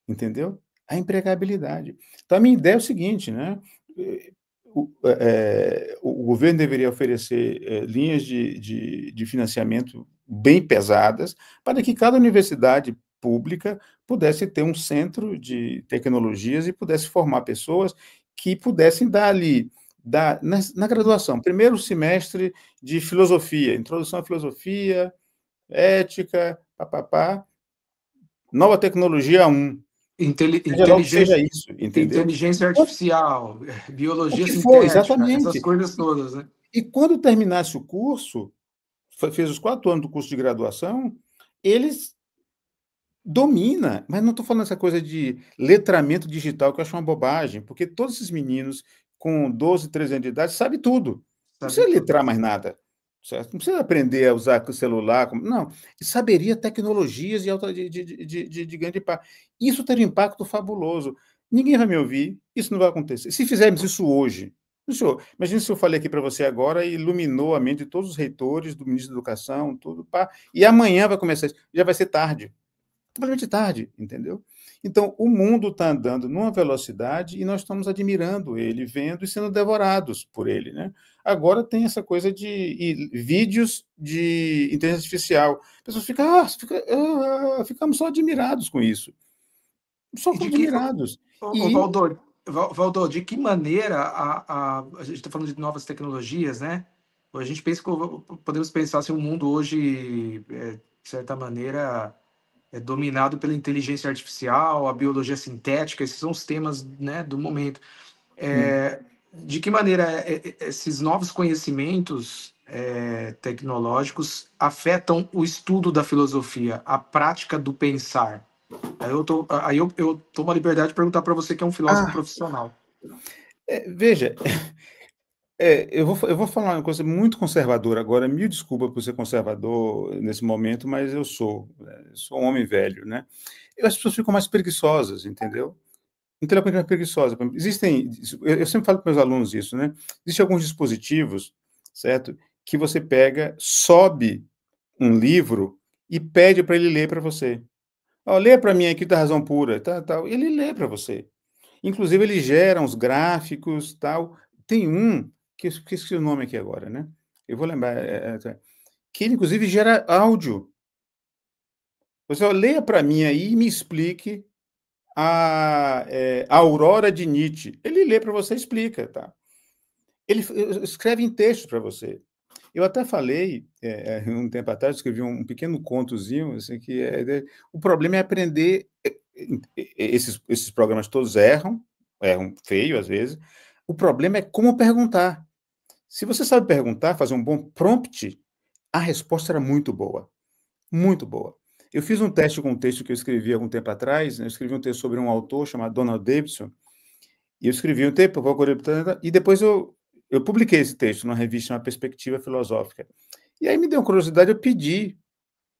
Entendeu? A empregabilidade. Então, a minha ideia é o seguinte, né? O governo deveria oferecer linhas de financiamento bem pesadas para que cada universidade pública pudesse ter um centro de tecnologias e pudesse formar pessoas que pudessem dar ali, na graduação, primeiro semestre de filosofia, introdução à filosofia, ética, papapá, nova tecnologia um. Seja lá o que seja Inteligência, isso, entendeu? inteligência artificial, O biologia que for, sintética, essas exatamente. coisas todas, né? E quando terminasse o curso, fez os 4 anos do curso de graduação, eles domina, mas não estou falando essa coisa de letramento digital, que eu acho uma bobagem, porque todos esses meninos com 12, 13 anos de idade sabem tudo. Não Sabe precisa tudo. letrar mais nada, certo? Não precisa aprender a usar o celular, não. Saberia tecnologias de grande impacto. Isso teria um impacto fabuloso. Ninguém vai me ouvir, isso não vai acontecer. Se fizermos isso hoje, imagina se eu falei aqui para você agora e iluminou a mente de todos os reitores, do ministro da Educação, tudo, pá, e amanhã vai começar isso, já vai ser tarde, completamente tarde, entendeu? Então, o mundo está andando numa velocidade e nós estamos admirando ele, vendo e sendo devorados por ele, né? Agora tem essa coisa de vídeos de inteligência artificial. As pessoas ficamos só admirados com isso. Só E de que, admirados. ô, E Valdor, de que maneira a gente está falando de novas tecnologias, né? A gente pensa que podemos pensar assim, o mundo hoje, de certa maneira, é dominado pela inteligência artificial, a biologia sintética, esses são os temas, né, do momento. De que maneira esses novos conhecimentos tecnológicos afetam o estudo da filosofia, a prática do pensar? Aí eu tomo a liberdade de perguntar para você que é um filósofo ah, profissional. veja, eu vou falar uma coisa muito conservadora agora, mil desculpas por ser conservador nesse momento, mas eu sou, né, eu sou um homem velho, né? As pessoas ficam mais preguiçosas, entendeu? Intelectualmente preguiçosa. Existem, eu sempre falo para meus alunos isso, né? Existem alguns dispositivos, certo? Que você pega, sobe um livro e pede para ele ler para você. Ó, lê para mim aqui da Razão Pura, tá, tal. Ele lê para você. Inclusive, ele gera uns gráficos, tal. Tem um, que eu esqueci o nome aqui agora, né? Eu vou lembrar, que ele, inclusive, gera áudio. Você, ó, leia para mim aí e me explique a Aurora de Nietzsche. Ele lê para você e explica, tá? Ele escreve em texto para você. Eu até falei, um tempo atrás, escrevi um pequeno contozinho, assim, o problema é aprender. Esses programas todos erram feio às vezes. O problema é como perguntar. Se você sabe perguntar, fazer um bom prompt, a resposta era muito boa. Muito boa. Eu fiz um teste com um texto que eu escrevi há algum tempo atrás, né? Eu escrevi um texto sobre um autor chamado Donald Davidson, e eu escrevi um tempo, e depois eu publiquei esse texto numa revista, uma perspectiva filosófica. E aí me deu curiosidade, eu pedi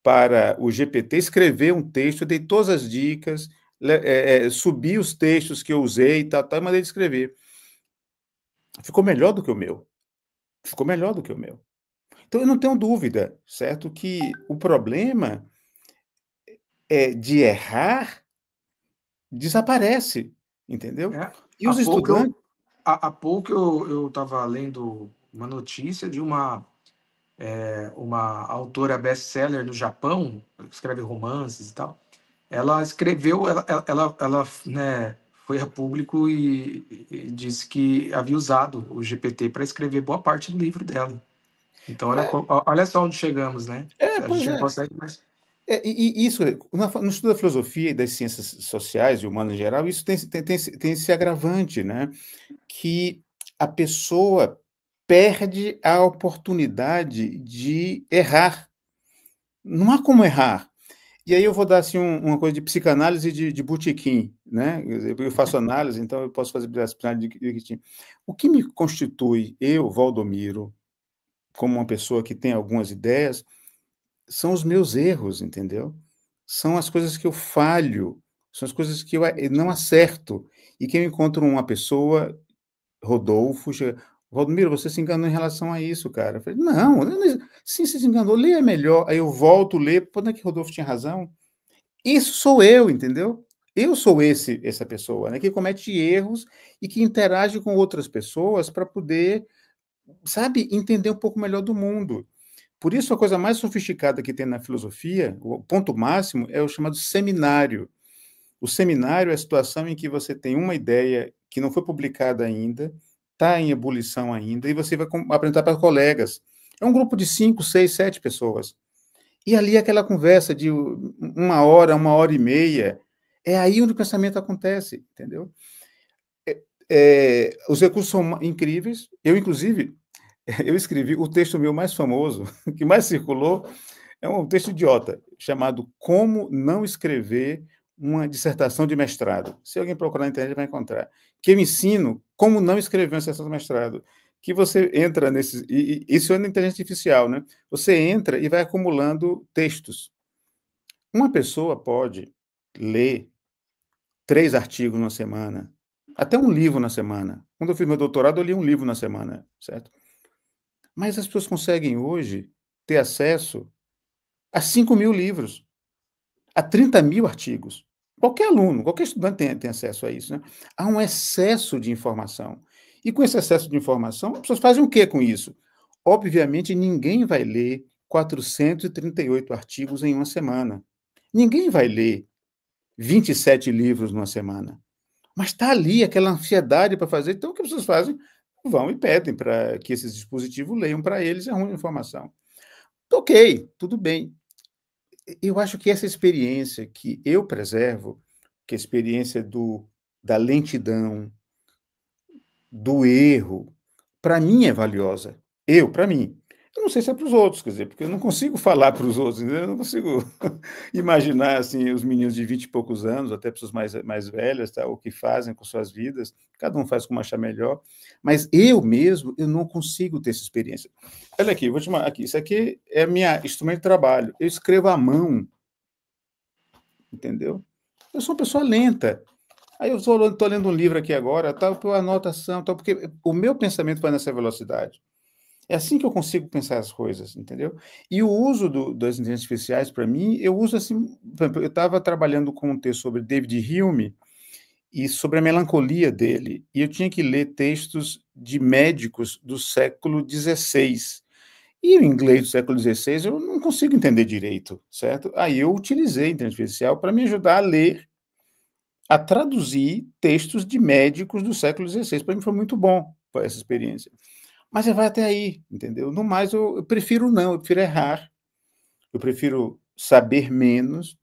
para o GPT escrever um texto, eu dei todas as dicas, subi os textos que eu usei, e mandei ele escrever. Ficou melhor do que o meu. Ficou melhor do que o meu. Então, eu não tenho dúvida, certo, que o problema de errar desaparece, entendeu? É, E os estudantes. há pouco eu estava lendo uma notícia de uma autora best-seller no Japão, que escreve romances e tal. Ela escreveu, né, foi a público e disse que havia usado o GPT para escrever boa parte do livro dela. Então, É, olha só onde chegamos, né? A pois gente não é. consegue mais. E isso, no estudo da filosofia e das ciências sociais e humanas em geral, isso tem esse agravante, né? Que a pessoa perde a oportunidade de errar. Não há como errar. E aí eu vou dar assim, uma coisa de psicanálise de botequim, né? Eu faço análise, então eu posso fazer psicanálise de botequim. O que me constitui, eu, Valdomiro, como uma pessoa que tem algumas ideias, são os meus erros, entendeu? São as coisas que eu falho, são as coisas que eu não acerto. E que eu encontro uma pessoa, Rodolfo, chega, Valdomiro, você se enganou em relação a isso, cara. Eu falei, não, sim, você se enganou, leia melhor. Aí eu volto, leio, quando é que Rodolfo tinha razão? Isso sou eu, entendeu? Eu sou essa pessoa, né, que comete erros e que interage com outras pessoas para poder, sabe, entender um pouco melhor do mundo. Por isso, a coisa mais sofisticada que tem na filosofia, o ponto máximo, é o chamado seminário. O seminário é a situação em que você tem uma ideia que não foi publicada ainda, está em ebulição ainda, e você vai apresentar para colegas. É um grupo de 5, 6, 7 pessoas. E ali aquela conversa de uma hora e meia, é aí onde o pensamento acontece, entendeu? Os recursos são incríveis. Eu, inclusive, eu escrevi o texto meu mais famoso, que mais circulou, é um texto idiota, chamado Como Não Escrever uma Dissertação de Mestrado. Se alguém procurar na internet, vai encontrar. Que eu ensino como não escrever uma dissertação de mestrado. Que você entra nesses. Isso é na inteligência artificial, né? Você entra e vai acumulando textos. Uma pessoa pode ler 3 artigos na semana, até um livro na semana. Quando eu fiz meu doutorado, eu li um livro na semana, certo? Mas as pessoas conseguem hoje ter acesso a 5.000 livros, a 30.000 artigos. Qualquer aluno, qualquer estudante tem acesso a isso, né? Há um excesso de informação. E com esse excesso de informação, as pessoas fazem o quê com isso? Obviamente, ninguém vai ler 438 artigos em uma semana. Ninguém vai ler 27 livros numa semana. Mas está ali aquela ansiedade para fazer. Então, o que as pessoas fazem? Vão e pedem para que esses dispositivos leiam para eles a informação. Ok, tudo bem. Eu acho que essa experiência que eu preservo, que é a experiência da lentidão, do erro, para mim é valiosa. Para mim. Eu não sei se é para os outros, quer dizer, porque eu não consigo falar para os outros, entendeu? Eu não consigo imaginar assim os meninos de 20 e poucos anos, até pessoas mais velhas, tá, o que fazem com suas vidas, cada um faz como achar melhor, mas eu mesmo, eu não consigo ter essa experiência. Olha aqui, vou te mandar aqui, isso aqui é minha instrumento de trabalho, eu escrevo à mão, entendeu? Eu sou uma pessoa lenta. Aí eu estou lendo um livro aqui agora, tal, por anotação, tal, porque o meu pensamento vai nessa velocidade. É assim que eu consigo pensar as coisas, entendeu? E o uso das inteligências artificiais, para mim, eu uso assim. Por exemplo, eu estava trabalhando com um texto sobre David Hume e sobre a melancolia dele, e eu tinha que ler textos de médicos do século XVI. E o inglês do século XVI eu não consigo entender direito, certo? Aí eu utilizei a inteligência artificial para me ajudar a ler, a traduzir textos de médicos do século XVI. Para mim foi muito bom essa experiência. Mas vai até aí, entendeu? No mais, eu prefiro não, eu prefiro errar, eu prefiro saber menos,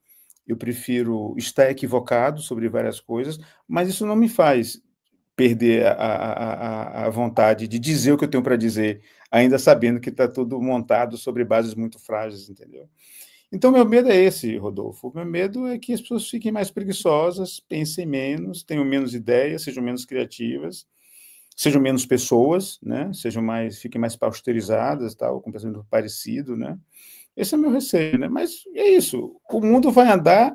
eu prefiro estar equivocado sobre várias coisas, mas isso não me faz perder a vontade de dizer o que eu tenho para dizer, ainda sabendo que está tudo montado sobre bases muito frágeis, entendeu? Então, meu medo é esse, Rodolfo. Meu medo é que as pessoas fiquem mais preguiçosas, pensem menos, tenham menos ideias, sejam menos criativas, sejam menos pessoas, né? Sejam mais, fiquem mais pasteurizadas, tal, com pensamento parecido, né? Esse é o meu receio, né? Mas é isso. O mundo vai andar,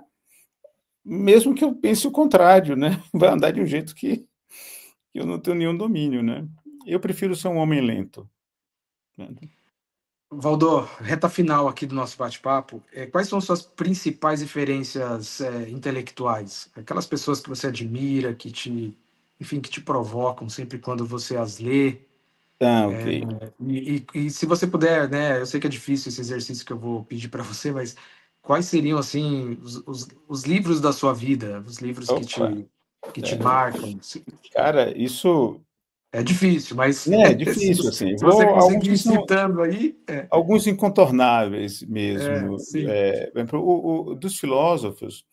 mesmo que eu pense o contrário, né? Vai andar de um jeito que eu não tenho nenhum domínio, né? Eu prefiro ser um homem lento, né? Valdor, reta final aqui do nosso bate-papo, quais são suas principais referências intelectuais? Aquelas pessoas que você admira, enfim, que te provocam sempre quando você as lê. Ah, ok. E se você puder, né, eu sei que é difícil esse exercício que eu vou pedir para você, mas quais seriam, assim, os livros da sua vida, os livros Opa, que te é, marcam? cara, isso É difícil, mas né, é se difícil, você, assim. se você Vou alguns conseguir que ir são citando aí, alguns incontornáveis mesmo. sim. Por exemplo, dos filósofos,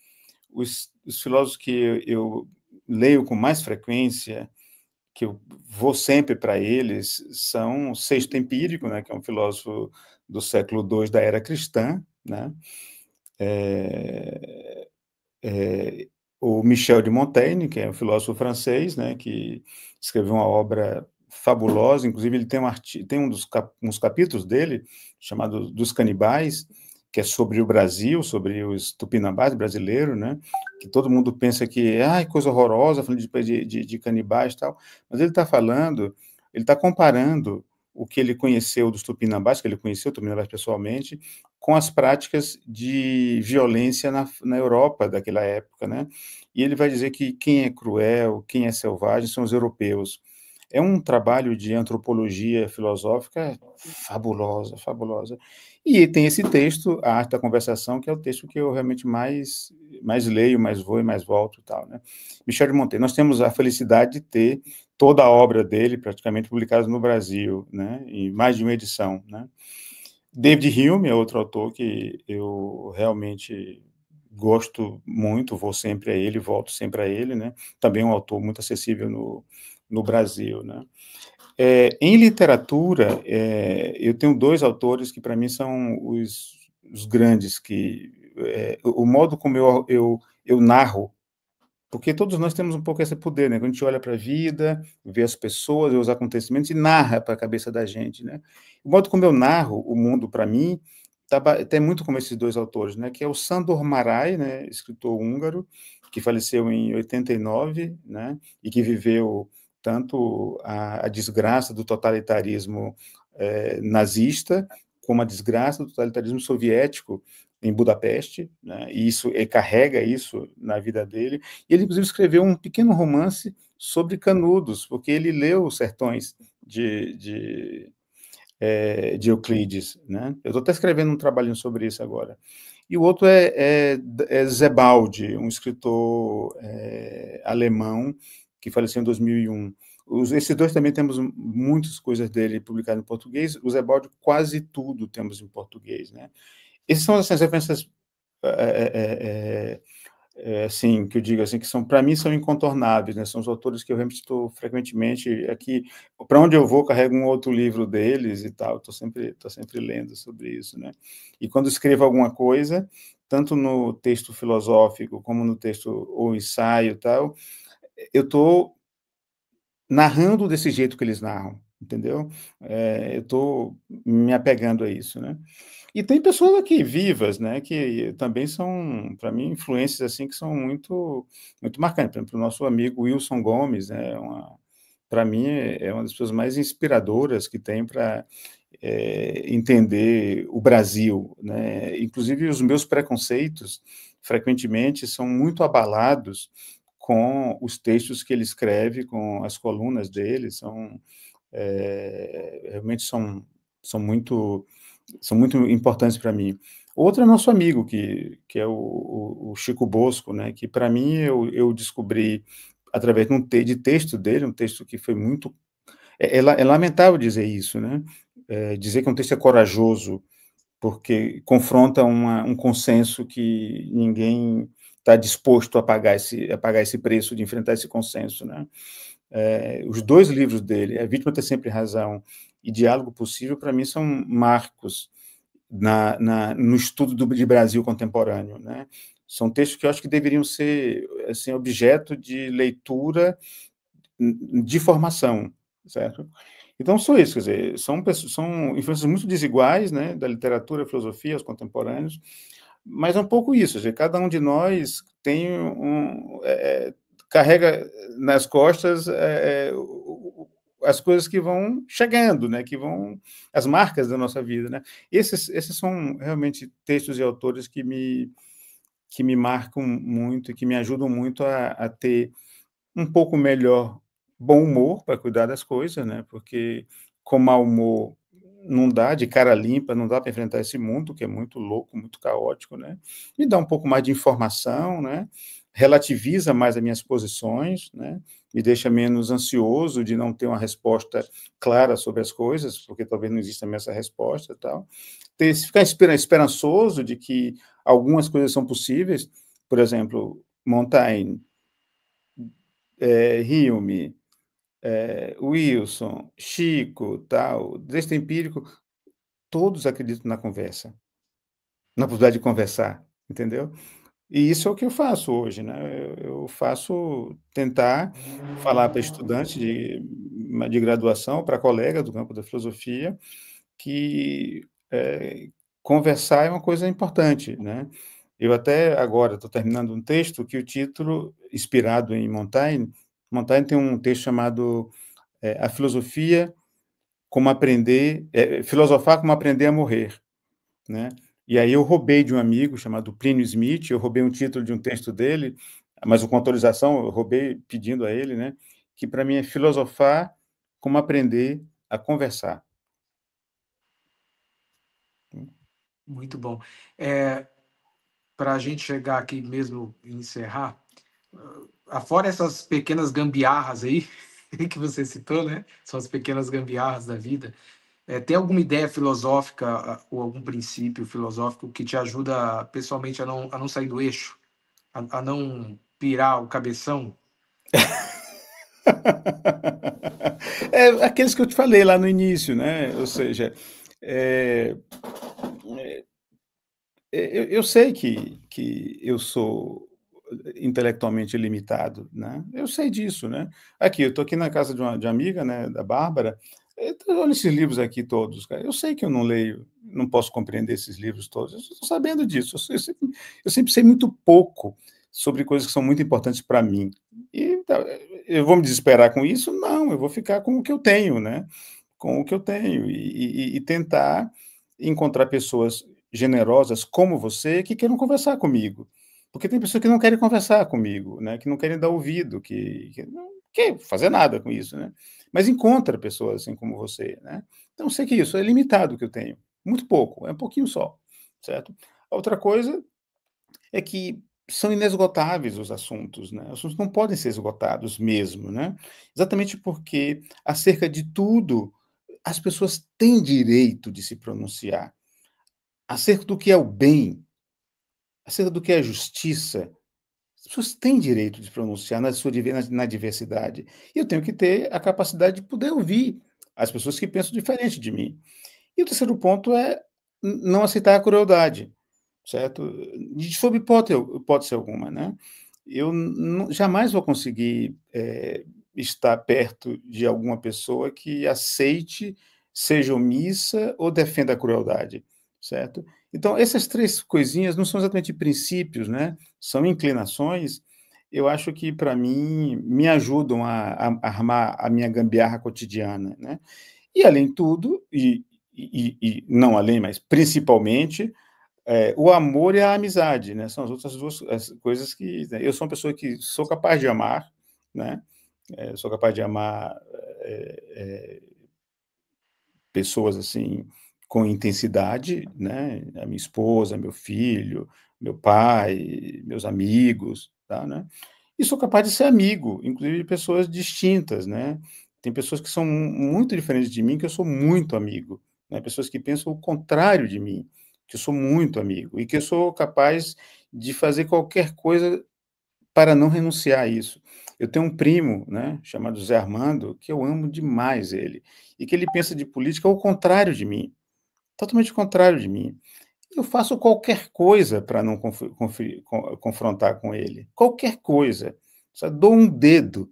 os filósofos que eu leio com mais frequência, que eu vou sempre para eles, são Sexto Empírico, né, que é um filósofo do século II da era cristã, né? É, o Michel de Montaigne, que é um filósofo francês, né, que escreveu uma obra fabulosa, inclusive ele tem tem uns capítulos dele chamado Dos Canibais, que é sobre o Brasil, sobre os tupinambás brasileiros, né, que todo mundo pensa que, ai, coisa horrorosa, falando de canibais e tal, mas ele está falando, ele está comparando o que ele conheceu dos tupinambás, que ele conheceu tupinambás pessoalmente, com as práticas de violência na Europa daquela época, né? E ele vai dizer que quem é cruel, quem é selvagem são os europeus. É um trabalho de antropologia filosófica fabulosa, fabulosa. E tem esse texto, A Arte da Conversação, que é o texto que eu realmente mais leio, mais vou e mais volto, e tal, né? Michel de Montaigne. Nós temos a felicidade de ter toda a obra dele praticamente publicada no Brasil, né? Em mais de uma edição, né? David Hume é outro autor que eu realmente gosto muito, vou sempre a ele, volto sempre a ele, né? Também é um autor muito acessível no Brasil, né? Em literatura, eu tenho dois autores que para mim são os grandes, que o modo como eu narro, porque todos nós temos um pouco esse poder, né? Quando a gente olha para a vida, vê as pessoas, vê os acontecimentos e narra para a cabeça da gente, né? O modo como eu narro o mundo para mim tem muito como esses dois autores, né? Que é o Sándor Márai, né? Escritor húngaro, que faleceu em 89, né? E que viveu tanto a desgraça do totalitarismo nazista, como a desgraça do totalitarismo soviético em Budapeste, né? E isso, ele carrega isso na vida dele. E ele, inclusive, escreveu um pequeno romance sobre Canudos, porque ele leu Os Sertões de Euclides, né? Eu estou até escrevendo um trabalhinho sobre isso agora. E o outro é Zebaldi, um escritor alemão que faleceu em 2001. Esses dois também temos muitas coisas dele publicadas em português. O Zebaldi, quase tudo temos em português, né? Essas são as referências assim, que eu digo assim, que são, para mim, são incontornáveis, né? São os autores que eu realmente estou frequentemente aqui, para onde eu vou, carrego um outro livro deles e tal, tô sempre lendo sobre isso, né? E quando escrevo alguma coisa, tanto no texto filosófico como no texto ou ensaio e tal, eu estou narrando desse jeito que eles narram, entendeu? Eu estou me apegando a isso, né? E tem pessoas aqui vivas, né, que também são, para mim, influências assim que são muito marcantes. Por exemplo, o nosso amigo Wilson Gomes, né, para mim é uma das pessoas mais inspiradoras que tem para entender o Brasil, né? Inclusive os meus preconceitos frequentemente são muito abalados com os textos que ele escreve, com as colunas dele, realmente são muito importantes para mim. Outro é nosso amigo, que é o Chico Bosco, né, que para mim eu descobri através de texto dele, um texto que foi muito... É lamentável dizer isso, né? Dizer que um texto é corajoso, porque confronta um consenso que ninguém está disposto a pagar esse preço de enfrentar esse consenso, né? Os dois livros dele, A Vítima Ter Sempre Razão e Diálogo Possível, para mim são marcos no estudo de Brasil contemporâneo, né? São textos que eu acho que deveriam ser assim, objeto de leitura de formação, certo? Então, são isso, quer dizer, são influências muito desiguais, né, da literatura, filosofia, os contemporâneos, mas é um pouco isso, quer dizer, cada um de nós carrega nas costas as coisas que vão chegando, né, as marcas da nossa vida, né? Esses são realmente textos e autores que me marcam muito e que me ajudam muito a ter um pouco melhor bom humor para cuidar das coisas, né? Porque com mau humor não dá, de cara limpa, não dá para enfrentar esse mundo que é muito louco, muito caótico, né? Me dá um pouco mais de informação, né? Relativiza mais as minhas posições, né? Me deixa menos ansioso de não ter uma resposta clara sobre as coisas, porque talvez não exista mesmo essa resposta e tal. Ficar esperançoso de que algumas coisas são possíveis, por exemplo, Montaigne, Hume, Wilson, Chico, tal, texto empírico, todos acreditam na conversa, na possibilidade de conversar, entendeu? E isso é o que eu faço hoje, né? Eu faço tentar falar para estudante de graduação, para colega do campo da filosofia, que conversar é uma coisa importante, né? Eu até agora estou terminando um texto que o título, inspirado em Montaigne, Montaigne tem um texto chamado A Filosofia como aprender, filosofar como aprender a morrer, né? E aí eu roubei de um amigo chamado Plínio Smith, eu roubei um título de um texto dele, mas com autorização eu roubei pedindo a ele, né? Que para mim é filosofar como aprender a conversar. Muito bom. Para a gente chegar aqui mesmo e encerrar, afora essas pequenas gambiarras aí que você citou, né? São as pequenas gambiarras da vida. Tem alguma ideia filosófica ou algum princípio filosófico que te ajuda pessoalmente a não sair do eixo, a não pirar o cabeção? Aqueles que eu te falei lá no início, né? Ou seja, é, eu sei que eu sou intelectualmente limitado, né? Eu sei disso, né? Aqui, eu estou aqui na casa de amiga, né, da Bárbara. Olha esses livros aqui todos, cara. Eu sei que eu não leio, não posso compreender esses livros todos. Eu estou sabendo disso. Eu sempre sei muito pouco sobre coisas que são muito importantes para mim. E eu vou me desesperar com isso? Não, eu vou ficar com o que eu tenho, né? Com o que eu tenho e tentar encontrar pessoas generosas como você que queiram conversar comigo. Porque tem pessoas que não querem conversar comigo, né? Que não querem dar ouvido, que não quer fazer nada com isso, né? Mas encontra pessoas assim como você, né? Então, eu sei que isso é limitado o que eu tenho. Muito pouco, é um pouquinho só, certo? A outra coisa é que são inesgotáveis os assuntos, né? Os assuntos não podem ser esgotados mesmo, né? Exatamente porque acerca de tudo as pessoas têm direito de se pronunciar acerca do que é o bem, acerca do que é a justiça, As pessoas têm direito de se pronunciar na diversidade. E eu tenho que ter a capacidade de poder ouvir as pessoas que pensam diferente de mim. E o terceiro ponto é não aceitar a crueldade, certo? Sob hipótese alguma, né? Eu jamais vou conseguir estar perto de alguma pessoa que aceite, seja omissa ou defenda a crueldade, certo? Então, essas três coisinhas não são exatamente princípios, né? São inclinações. Eu acho que, para mim, me ajudam a armar a minha gambiarra cotidiana, né? E, além de tudo, e não além, mas principalmente, o amor e a amizade, né? São as outras duas as coisas que, né? Eu sou uma pessoa que sou capaz de amar, né? Sou capaz de amar pessoas assim com intensidade, né? A minha esposa, meu filho, meu pai, meus amigos, tá, né? E sou capaz de ser amigo, inclusive de pessoas distintas, né? Tem pessoas que são muito diferentes de mim, que eu sou muito amigo, né? Pessoas que pensam o contrário de mim, que eu sou muito amigo, e que eu sou capaz de fazer qualquer coisa para não renunciar a isso. Eu tenho um primo, né, chamado Zé Armando, que eu amo demais ele, e que ele pensa de política ao contrário de mim, totalmente ao contrário de mim. Eu faço qualquer coisa para não confrontar com ele, qualquer coisa. Só dou um dedo,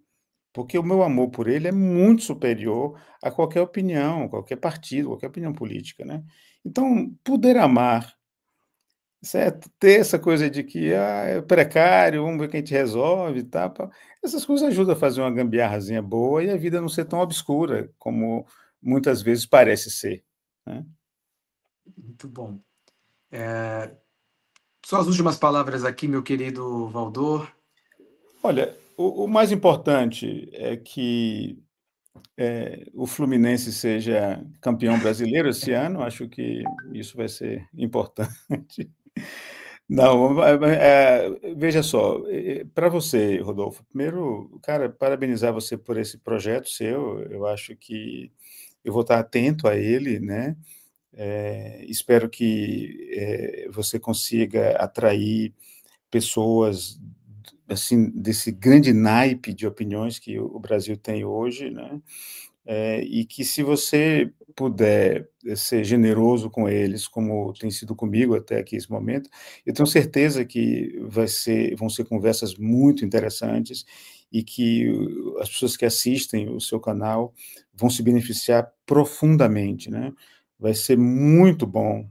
porque o meu amor por ele é muito superior a qualquer opinião, qualquer partido, qualquer opinião política, né? Então, poder amar, certo? Ter essa coisa de que é precário, vamos ver o que a gente resolve, tá? Essas coisas ajudam a fazer uma gambiarrazinha boa e a vida não ser tão obscura como muitas vezes parece ser, né? Muito bom. Suas últimas palavras aqui, meu querido Valdor. Olha, o mais importante é que o Fluminense seja campeão brasileiro esse ano, acho que isso vai ser importante. Não, veja só, para você, Rodolfo, primeiro, cara, parabenizar você por esse projeto seu, eu acho que eu vou estar atento a ele, né? Espero que você consiga atrair pessoas assim desse grande naipe de opiniões que o Brasil tem hoje, né? E que se você puder ser generoso com eles, como tem sido comigo até aqui esse momento, eu tenho certeza que vão ser conversas muito interessantes e que as pessoas que assistem o seu canal vão se beneficiar profundamente, né? Vai ser muito bom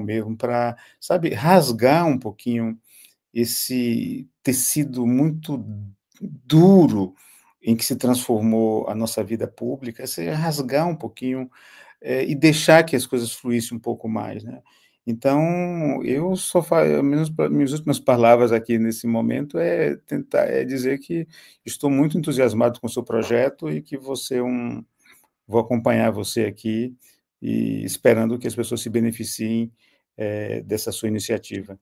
mesmo, para, sabe, rasgar um pouquinho esse tecido muito duro em que se transformou a nossa vida pública, se rasgar um pouquinho e deixar que as coisas fluíssem um pouco mais, né? Então, eu só minhas últimas palavras aqui nesse momento é dizer que estou muito entusiasmado com o seu projeto e que vou acompanhar você aqui e esperando que as pessoas se beneficiem dessa sua iniciativa.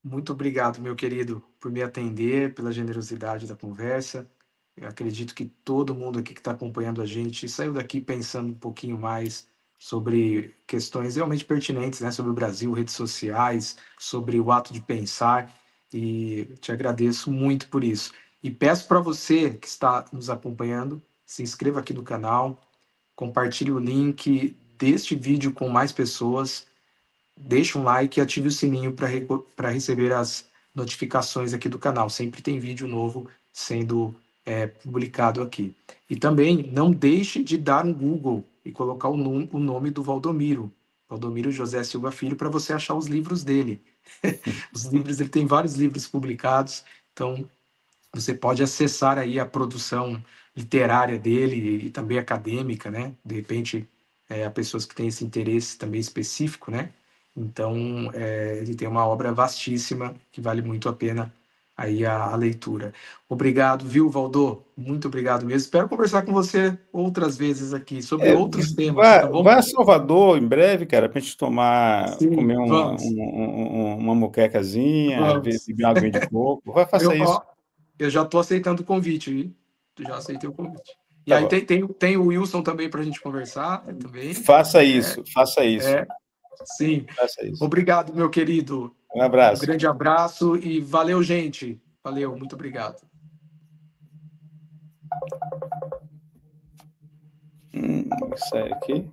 Muito obrigado, meu querido, por me atender, pela generosidade da conversa. Eu acredito que todo mundo aqui que está acompanhando a gente saiu daqui pensando um pouquinho mais sobre questões realmente pertinentes, né? Sobre o Brasil, redes sociais, sobre o ato de pensar. E te agradeço muito por isso. E peço para você que está nos acompanhando, se inscreva aqui no canal, compartilhe o link deste vídeo com mais pessoas, deixe um like e ative o sininho para receber as notificações aqui do canal. Sempre tem vídeo novo sendo publicado aqui. E também não deixe de dar um Google e colocar o nome do Valdomiro, Valdomiro José Silva Filho, para você achar os livros dele. Os livros, ele tem vários livros publicados, então você pode acessar aí a produção literária dele e também acadêmica, né? De repente, há pessoas que têm esse interesse também específico, né? Então, ele tem uma obra vastíssima que vale muito a pena aí a leitura. Obrigado, viu, Valdo? Muito obrigado mesmo. Espero conversar com você outras vezes aqui sobre É, outros temas, vá, tá bom? vá a Salvador em breve, cara, para a gente Sim, comer vamos, uma moquecazinha, vamos. beber uma aguinha de coco. Vai, faça Eu, isso. ó, eu já estou aceitando o convite, viu? Já aceitei o convite. E Tá aí bom. tem o Wilson também para a gente conversar, também. Faça É, isso, faça isso, é, sim. faça isso. Obrigado, meu querido. Um Um abraço. grande abraço e valeu, gente. Valeu, muito obrigado. Isso aqui.